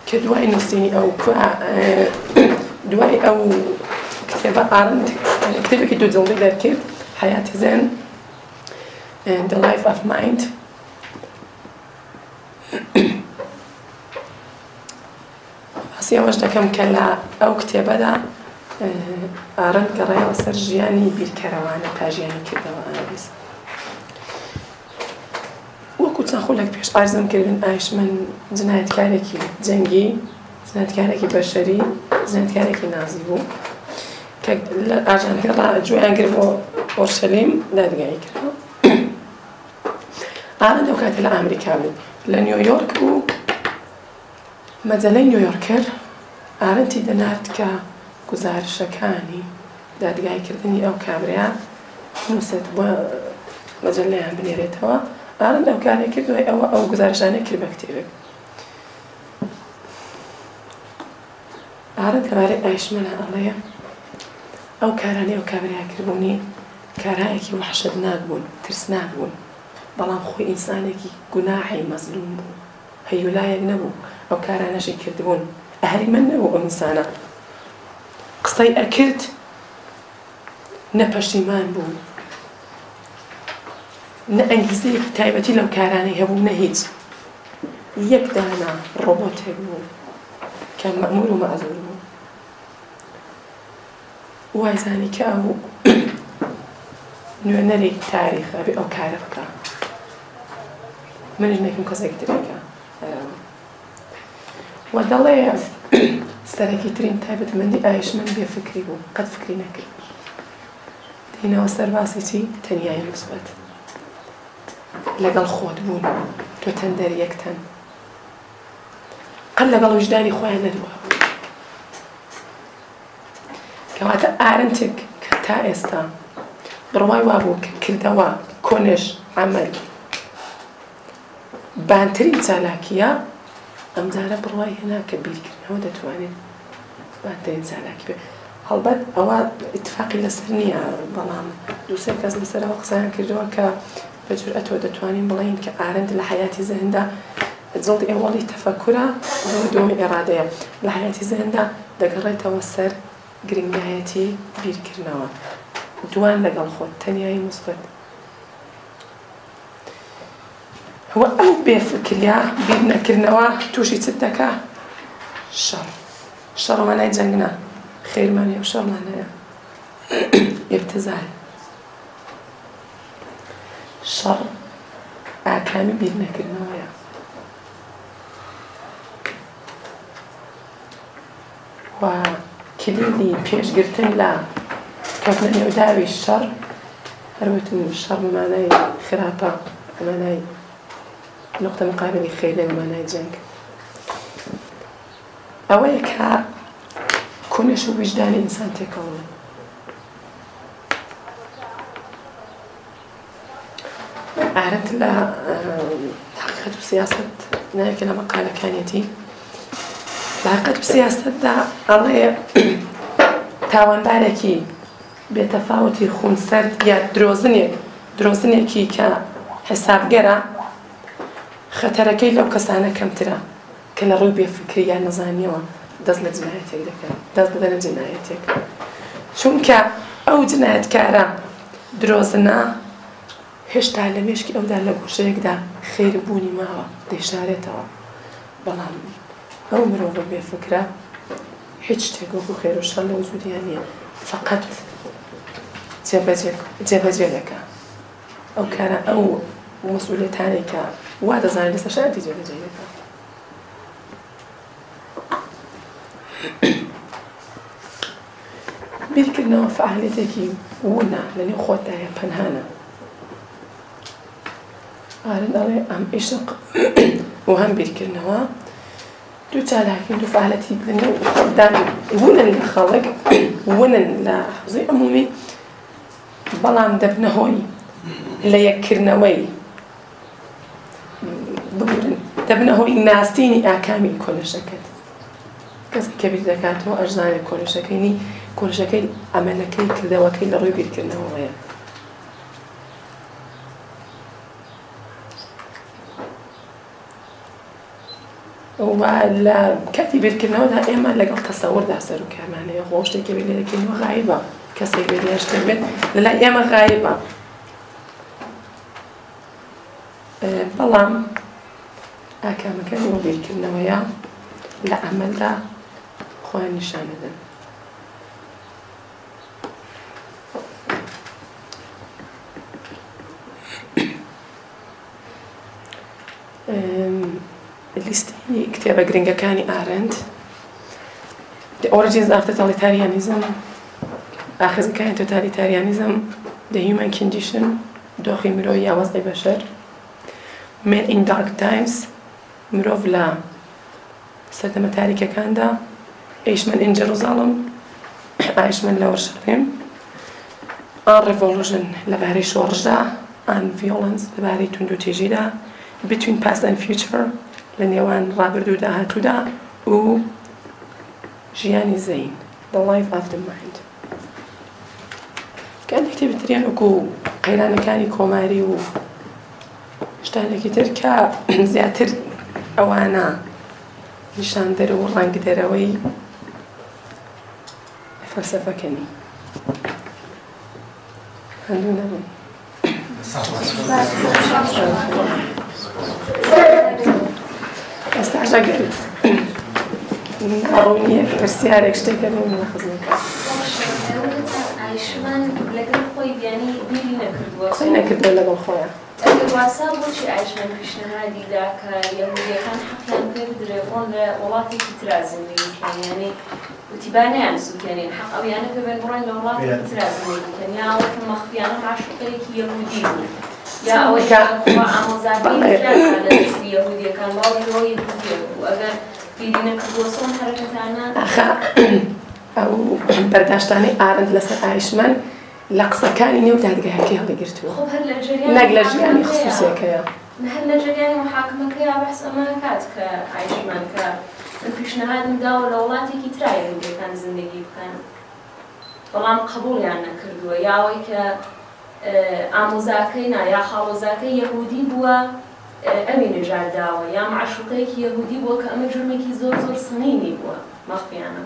کە دوای نووسینی دوای ئەو کتێبە ئارەند کتێبێکی دوو جڵدی دەرکرد حیاتی زێن The Life of Mind باسی ئەوەش دەکەم کە لە ئەو کتێبەدا ئارەند گەڕایەوە سەر ژیانی بیرکەرەوانە پاژیانی کردەوە ئاویز وەکو چەند خولێک پێش ئارزم کردن ئایشمەند جنایەتکارێکی جەنگی جنایەتکارێکی بەشەری جنایەتکارێکی نازی بوو کە لە ئاژانتیڕا گوێیان کرد بۆ ئۆرشەلیم دادگایی کردەوە ئارەند ئەو کاتە لە ئەمریکا بوو لە نیویۆرک بوو مەجەلەی نیویۆرکەر ئارەندی دەنارد کە گزارشەکانی دادگایکردنی ئەو کابرایە نووسێت بۆ مەجەلەیان بنێرێتەوە ئارەند ئەو کارێک کرد دوای ئەوە ئەو گزارشانە کرد بە کتێبێک ئارەند لەبارەی ئایشمەندە ئەڵێ ئەو کارانەی ئەو کابرایە کردبوونی کارایەکی وحشەتناک بوون ترسناک بوون بەڵام خۆی ئینسانێکی گوناحی مەزلوم بوو هەیولایەک نەبوو ئەو کارانەشی کردبوون ئەهەریمەند نەبوو ئەو ئینسانە قسەی ئەکرد نەپەشیمان بوو نە ئەنگیزەیەکی تایبەتی لەو کارانەی هەبوو نە هیچ یەک دانا ڕۆبۆتێک بوو کە مەئمور و مەعزوور بوو وای زانی کە ئەو نوێنەری تاریخە بێ ئەو کارە بکە منیش نەکەم کەسێکی ترێکە و دەڵێ سەرەکی ترین تایبەتمەندی ئایشمەند بێفکری بوو قەت فکری نەکرد دێنەوە سەر باسی چی تەنیایی مثبەت لەگەڵ خۆت بوون تۆ تەندەر یەکتەن قەت لەگەڵ وجدانی خۆیان نەدووە بوو کەواتە ئارەندێک کە تا ئێستا بڕوای وابوو کە کردەوە کۆنش عەمەل بانترین چالاکیە ئەم جارە بڕوای هێنا کە بیرکردنەوە دەتوانێت بانترین چالاکی بێ هەڵبەت ئەوە اتفاقی لەسەر نییە بەڵام دووسێ کەس لەسەرەوە قسەیان کردووە کە بە جورئەتەوە دەتوانین بڵین کە ئارەند لە حیاتی زەهندا جڵدی ئەوەڵی تەفەکورە دووەمی ئێرادەیە لە حیاتی زەهندا دەگەڕێتەوە سەر گرنگایەتی بیرکردنەوە دوان لەگەڵ خۆت تەنیایی مثبت هو ئەو بێفکریە بیر نەکردنەوە تووشی چت دەکا شەڕمانای جەنگنا خێرمانە و شەڕمانەیە ئێبتزار شەڕ ئاکامی بیر نەکردنەوەیە و کلیدی پێشگرتن لە کەوتنە نێوداوی شەڕ هەروەتم شەڕ بمانای خراپە بمانای نقطة مقابل خير ومعنى جنگ أولا كا كونش وجدان إنسان تكون أعرفت لا حقيقة السياسة نايك لما قال كانيتي حقيقة السياسة دا الله تاوان باركي بتفاوتي خون سرد يا دروزني كي كحساب جرا خەتەرەکەی لەو کەسانە کەمترە کە لە ڕووی بێفکریان نەزانیەوە دەست لە جنایەتێک دەکەن دەست بدەنە جنایەتێک چونکە ئەو جنایەتکارە درۆزنە هێشتا لە مێشکی ئەودا لە گوشەیەکدا خێربوونی ماوە دەیشارێتەوە بەڵام ئەو مرۆڤە بێفکرە هیچ شتێک وەکو خێر و شەڕ لە وجودیان نییە فەقەت جێبەجێ دەکات ئەو کارە ئەو مسئولیتانی کە وا دەزانێت لەسەر شایەتی جێبەجێ دەکات بیرکردنەوە فعالیتێکی ونە لەنێو خۆتدایە پەنهانە ئارن دەڵێ ئەم عیشق و هەم بیرکردنەوە دوو چالاکین دوو فعالەتی بدن و خۆتدان ونن لە خەڵک ونن لە حوزەی عمومی بەڵام دەبنە هۆی لە یەککردنەوەی ببورن دەبنە هۆی ناستینی ئاکامی کۆلەشەکەت کەسێک کە بیر دەکاتەوە ئەژزانێت کۆلەشەکەی کۆلەشەکەی ئەمەلەکەی کردەوەکەی لە ڕووی بیرکردنەوەیە و لە کاتی بیرکردنەوەدا ئێمە لەگەڵ تەسەوردا سەر و کارمانەیە خۆ شتێکی بێ لێ دەکەینەوە غایبە کەسێک بێت یان شتێک بێت لەلای ئێمە غایبە بەڵام ئاکامەکە بۆ بیرکردنەوەیە لە ئەمەلدا خۆیان نیشان دەدەن لیستی کتێبە گرنگەکانی ئارەند The Origins of Totalitarianism ئاخذەکانی تۆتالیتاریانیزم The Human Condition دۆخی مرۆڤی یا وەزعی بەشەر Men in Dark Times مرۆڤ لە سەردەمە تاریکەکاندا ئێشمەن in Jerusalem ئایشمەن لە وەرشەڵێم On Revolution لەبارەی شۆڕژدا On Violence لەبارەی توندوتێژیدا Between Past and Future لە نێوان ڕابردوو و داهاتوودا و ژیانی زەین The Life of the Mind کە کتێبی تریان وەکو قەیرانەکانی کۆماری و شتانێکی تر کە زیاتر ئەوانە نیشاندەر و ڕەنگدەرەوەی فەلسەفەکەنی هەندوو نەبن ئێستاژە گەل ناڕوونیە پرسیارێک شتێکە بێ منە خزمەکە ئایشمان لەگەڵ خۆی بیانی بیری نەکردووە قسەی نەکردووە لەگەڵ خۆیان ئەگەر واسا بۆچی ئایشمان پیشنەهادیدا کە یەهودیەکان حەقیان پێ بدرێ بۆن لە وڵاتێکی ترا زندگی بکەن یعنی وتیبانیان سووتێنین حەق ئەویانە پێ بێن بڕۆین لە وڵاتێکی ترا زندگی بکەن یا ئەوەکە مەخفیانە معشوقەیەکی یەهودی بوو یا ئەوەی کە ئامۆزاکەی لە دەستی یەهودیەکان باوکی ئەوە یەهودیە بوو ئەگەر بیری نەکردووە چۆن هەرەکەتانە ئەو بەرداشتانەی ئارەند لەسەر ئایشمان لە قسەکانی نێو دادگایەکەی هەڵەگرتووە نەک لە ژیانی خصوصیەکەیە هەر لە جریانی محاکمەکەی بەحس ئەمە کات کە ئایشمان کە پیشنەهادم داوە لە وڵاتێکی ترا یەهودیەکان زندگی بکەن بەڵام قبوڵیان نەکردووە یاوەی کە ئامۆزاکەی یا خاڵۆزاکەی یەهودی بووە ئەوی نەجات داوە یا معشوقەیەکی یەهودی بووە کە ئەمە جرمێکی زۆر زۆر سنگینی بووە مەخفیانە.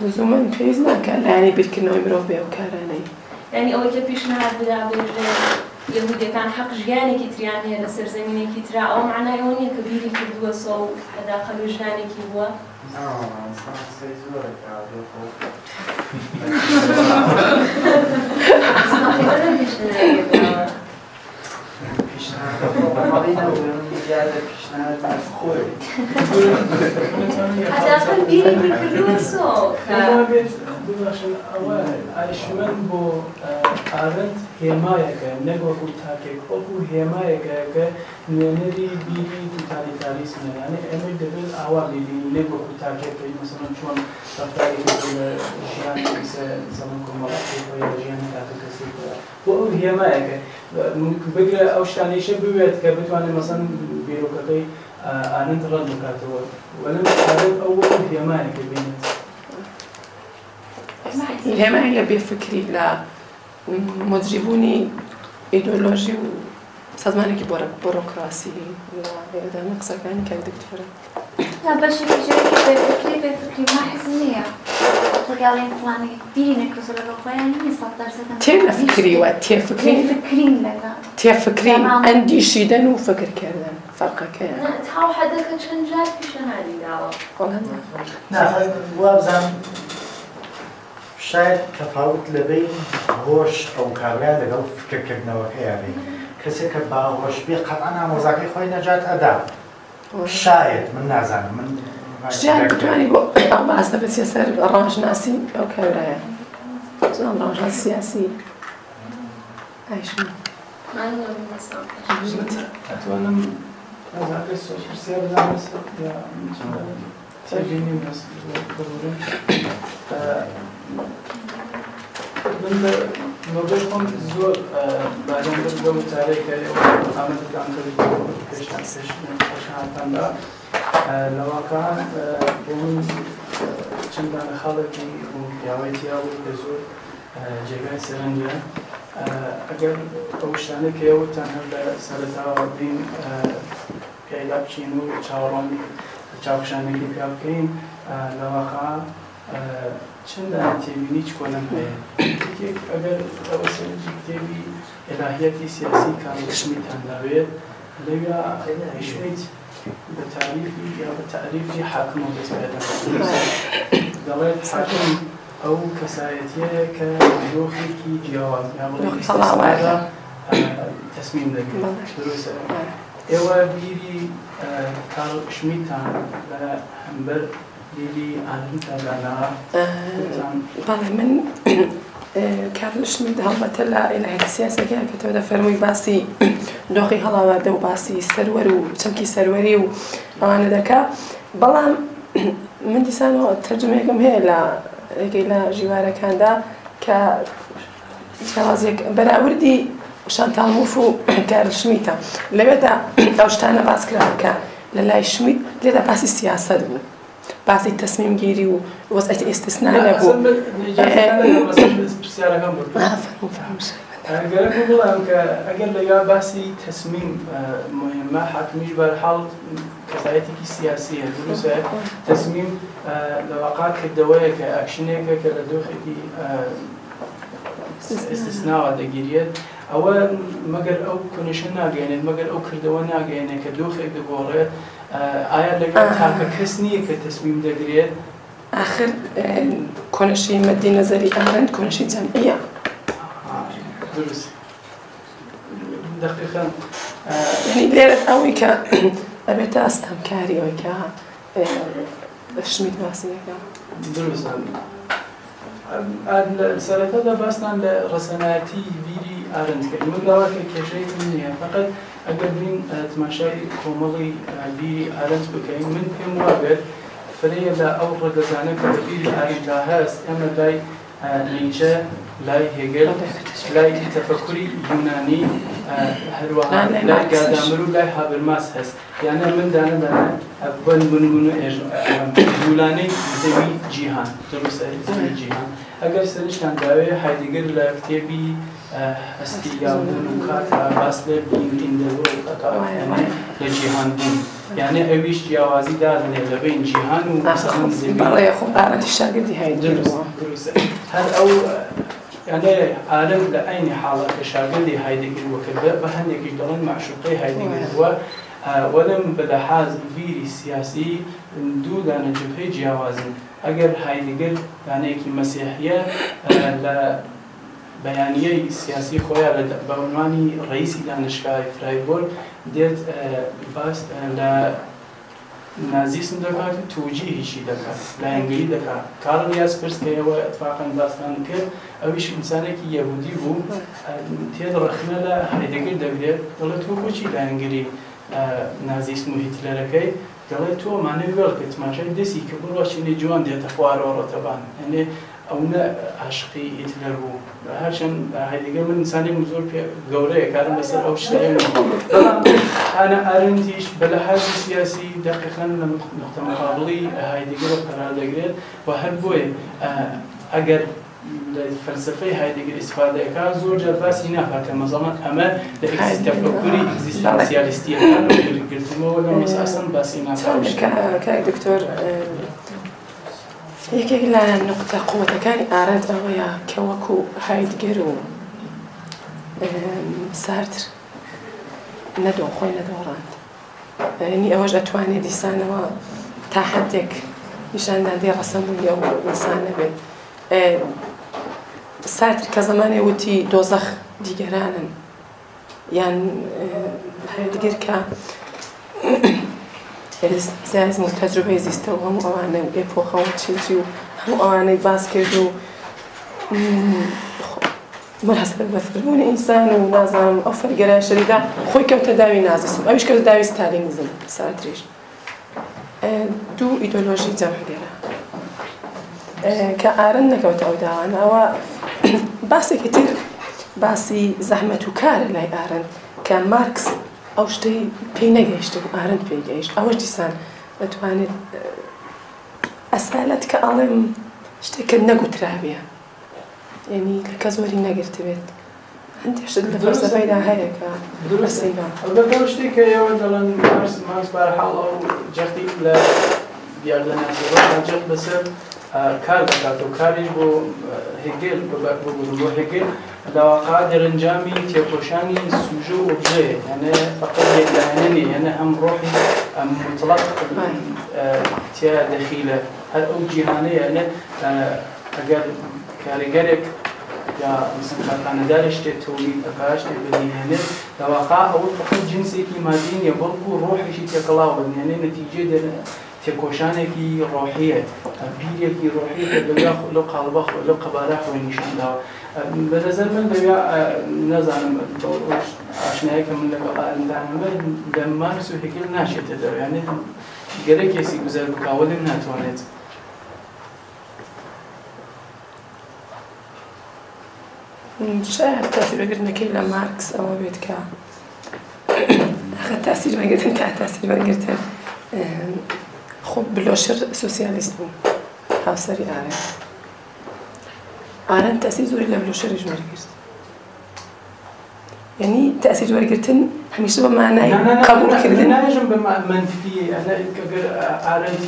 لزومەن پێویست ناکات لایەنی بیرکردنەوەی مرۆڤ بێ ئەو کارانەی. یعنی ئەوەی کە پیشنهاد بدا بێژێ یەهودیەکان حەق ژیانێکی تریان هەیە لەسەر زەمینێکی ترا ئەو معنای ئەوە نییە کە بیری کردووە سۆ و هەداقەل وجدانێکی بووە. هەداقەل بیری کردووە سۆ ببخشن ئەوە ئایشمەند بۆ ئارند هێمایەکە نەک وەکو تاکێک وەکو هێمایەکە کە نوێنەری بیری توتالیتاریسمە یانێ ئەمە دەبێت ئاوا ببینین نەک وەکو تاکێکی مەسەڵەن چۆن ڕەفتارێکی لە ژیانی زەمان کۆمەڵایەتی یا ژیانی کاتە کەسێک بۆ ئەو هێمایەکە بگرە ئەو شتانەیشە بوێت کە بتوانێت مەسەڵەن بیرۆکەکەی ئارند ڕەت بکاتەوە وەلەم ئارند ئەو وەکو هێمایەکە بینێت. هێمای لە بێفکری لە مجریبوونی ئیدۆلۆژی و سازمانێکی بۆڕۆکراسی لە قسەکانی کە دکتۆرە لا بەشێکی جێکی بێفکری ماحز نییە تۆگەڵێن فڵانێک بیری نەکردووە لەگەڵ خۆیان نییە 100% تێ نەفکریوە تێفکرین ئەندیشیدەن و فکرکردن فەرقەکەیە تاو حەدەکە چەند جار پیشەنهادی داوە وابزان شاید تەفاوت لەبین هۆش ئەو کابرا لەگەڵ فکرکردنەوەکەیە بێ کەسێک کە باهۆش بێ قەتعەن ئامۆزاکەی خۆی نەجات ئەدا شاید من نازانم من ژیان بتوانی بۆ ئەو باس دەبێت سەر ڕۆژناسی ئەو کابرایە زۆر ڕۆژناسی سیاسی ئایشم ئەتوانم ئەزاکە سۆسیال بزانم یا تێبینی بڕورم من نۆبێت خۆم زۆر بارەندە بە وتارێکە ئامادەتان کرد پێشنهادتاندا لەواقع بۆ من چەندانە خەڵکی و پیاوەتیا بوو کە زۆر جێگای سەرنجە ئەگەر ئەو شتانە کە ئێوەتان هەر لە سەرەتاوە بین پێدا بچین و چاوخشانێکی پیا بکەین لەواقع چندان تێبینی چ کۆلم هەیە ئەگەر ئەوە سەرنجی کتێبی ئێلاهیەتی سیاسی کارلشمیتان داوێت لەوێ شمیت بە تاریفی یا بە تعریفی حاکم و دەست پێدا دەڵێت حاکم ئەو کەسایەتیەیە کە دۆخێکی جیاواز یا بڵێ تەسمیم دەگرێت دروستە ئێوە بیری کارلشمیتان لە هەمبەر بیری ئاهەنگتاندا بەڵێ من کارلشمید هەڵبەتە لە ئێلاهیەتی سیاسەکەیە کە تۆ دەفەرمووی باسی دۆخی هەڵاوەردە و باسی سەروەر و چەمکی سەروەری و ئەوانە دەکا بەڵام من دیسانەوە تەرجمەیەکم هەیە لە یەکێک لە ژیوارەکاندا کە جیاوازێک بەراوردی شانتال موف و کارلشمیتە لەوێدا ئەو شتانە باس کرا کە لە لای شمیت لێدا باسی سیاسەت بوو باسی تەسمیم گیری و وەزعەتی ئێستثنا نەبوو گەرەک بڵێم کە ئەگەر لەگا باسی تەسمیم مهمە حاکمیش بەرحاڵ کەسایەتێکی سیاسیە دروستە تەسمیم لەواقع کردەوەیە کە ئاکشنێکە کە لە دۆخێکی ئێستثناوە دەگیرێت ئەوە مەگەر ئەو کۆنیشن ناگەێنێت مەگەر ئەو کردەوە ناگەێنێت کە دۆخێک دەگۆڕێت ئایا لەگەڵ تاکە کەس نییە کە تەسمیم دەگرێت آخر کۆنشی مەدی نەزەری ئەمەند کۆنشی جەمعیە دروست دقیقاً یعنی لێرە ئەوەی کە ئەبێتە ئەستەمکاری ئەوەی کە شمیت باسی دەکا دروستە سەرەتادا باسمان لە ڕەسەنایەتی بیری ئارندکردن من داواکە کێشەی نییە فقط ئەگەر بین تماشای کۆمەڵی بیری ئارند بکەین من پێم وابێت فرەیە لە ئەو ڕەگەزانە کە بە بیری ئارندا هەست ئەمە لای نیچە لای هێگەل لای تەفەکوری یونانی هەروەها لای گادامر و لای هابرماس هەست یانە من دانەدانە بنبون یولانەی زەوی جیهان دروست زەوی جیهان ئەگەر سەرشتان داوێ هایدگر لە کتێبی هەستی یاون و کاتە باس لێ لە جیهان بوون یعنی ئەویش جیاوازی دادنێ لە بین جیهان و بەڵێ خۆ ئارەتی شاگردی هایدگر هەر ئەو یعنی ئارەم لە ئەینی حاڵە کە شاگردی هایدگر وەکە بە هەندێکی دەڵێن معشوقەی هایدگر بووە وەلەم بەلەحاز بیری سیاسی دوو دانە جبهەی جیاوازن ئەگەر هایدگر دانەیەکی مەسیحیە لە بەیانیەی سیاسی خۆیان بە عنوانی ڕئیسی دانشگای فرایبورگ دێت باس لە نازیسم دەکات توجیهیشی دەکات لایەنگەیی دەکات کارل یاسپرس کە ئێوە ئەتفاقاً داستان کرد ئەویش ئینسانێکی یەهودی بوو تێدڕەخنە لە هایدگر دەبێت دەڵێت تۆ بۆچی لایەنگەری نازیسم و هیتلەرەکەی دەڵێت تۆ مانەوی وێڵ کرد تماشای دەستی کە بڕۆچینی جوان دێتە خوارەوە ڕۆتەبان ئەنێ ئەو نە عاشقی هیتلەر بوو هەرچەند هایدگر من ئینسانێکی زۆر گەورەیە کارم لەسەر ئەو شتەیە بەڵام ئەنە ئارندیش بەلەحاظی سیاسی دقیقاً لە نقطە مقابڵی هایدگر قرار دەگرێت و هەر بۆیە ئەگەر لە فەلسفەی هایدگر ئیسفادەکە زۆر جار باسی ناکاتە مەزەڵەن ئەمە لە تەفەکوری ئێگزیستانسیالیستیەکان گرتمەوە لە ئەساساً باسی ناکات. دکتۆر یەکێک لە نقطە قووەتەکانی ئارەند ئەوەیە کە وەکو هایدگر و سارتر خۆی نەدۆڕاند یعنی ئەوەش ئەتوانێت دیسانەوە تا حەدێک نیشاندادی ڕەسەنبوویە و ئینسانە بێت سارتر کە زەمانێ وتی دۆزەخ دیگەرانن یان هایدگر کە زیازم و تەجروبەی زیستە و هەموو ئەوانە ئێپۆخە و چیزی و هەموو ئەوانەی باس کرد و هەست بە فکربوونی ئینسان و نازانم ئەو فەرگەرە شەریدا خۆی کەوتە داوی نازیسم ئەویش کەوتە داوی ستالینیزم ساتریش دوو ئیدۆلۆژی جەمعگەرە کە ئارەند نەکەوتە ئەو داوانە ئەوە باسێکی تر باسی زەحمەت و کارە لای ئارەند کە مارکس ئەو شتەی پێی نەگەیشتە و ئارەند پێی گەیشت ئەوەش دیسان دەتوانێت ئەسالەت کە ئەڵێم شتێکە نەگوتراویە یعنی کە زۆری نەگرتبێت هەندێک شت لە فەلسەفەیدا هەیە کە بەسەیدا ئەلبەتە ئەو شتێک کە ئێوە دەڵێن مارکس بەرحاڵ ئەو جەختی لە دیاردەناسیەوە جەخت بەسەر کار دەکات و کاریش بۆ هێگل بۆ هێگل لەواقع دەرەنجامی تێکۆشانی سوژە و ئۆبژەیە یانە فەقەت یەکلایەنە یانە هەم ڕۆحی مطلق تیا دەخیلە هەر ئەو جیهانەیە یانە ئەگەر کاریگەرێک یا مثلا کارخانەدارێک شتێک تۆلید دەکات شتێک بەدیهێنێت لەواقع ئەوە فەقەت جنسێکی مادی نیە بەڵکو ڕۆحیشی تێکەڵاو بەدیهێنێ نەتیجەی تێکۆشانێکی ڕۆحیە بیرێکی ڕۆحی کە دەویا لەو قاڵبە لەو قەبارە خۆی نیشانداوە بەنظر من دەویا نەزانم ئاشنایی کە من لەگەڵ ئارەندانمە لە مارکس و هێگل ناشێتە دەرەوە یانێ گەرەک کێسی گوزەر بکاوە لێم ناتوانێت شاید تاثیرگرتنەکەی لە مارکس ئەوە بێت کە تاثیرگرتن تا تاثیرگرتن خب بلوشر سوسیالیست بوو هاوسەری ئارەند تاثیر زۆری لە بلوشەریش وەرگرت یعنی تاثیر وەرگرتن هەمیشە بە مانای قبولکردن ناژم بە منفی ئەگەر ئارەند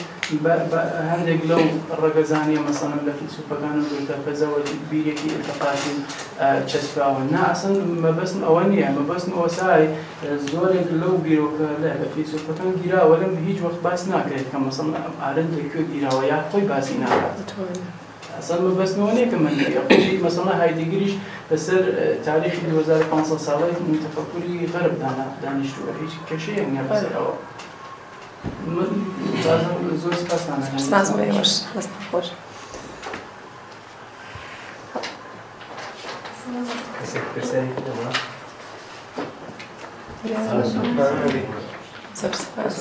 هەندێک لەو ڕەگەزانیە مەسەڵەن لە فیلسوفەکانم بردەپەزەوە بیرێکی ئیلتقاطی چەسپراوە نا ئەسڵ مەبەستم ئەوە نییە مەبەستم ئەوە سای زۆرێک لەو بیرۆکە لە فیلسوفەکان گیراوە لەم هیچ وەخت باس ناکرێت کە مەسەڵەن ئارەند لەکوێ گیراوە یا خۆی باسی ناکات ئەسڵ مەبەستمەوە نییە کە منفی مەسەڵەن هایدگریش لەسەر تاریخی 2500 ساڵەی تەفەکوری غەرب دانیشتووە هیچ کێشەیەک نییە بەسەرەوە من زۆر سپاس بەێوەش دەست خۆش کەسێک پرسیارێکی دەبا؟ زۆر سپاس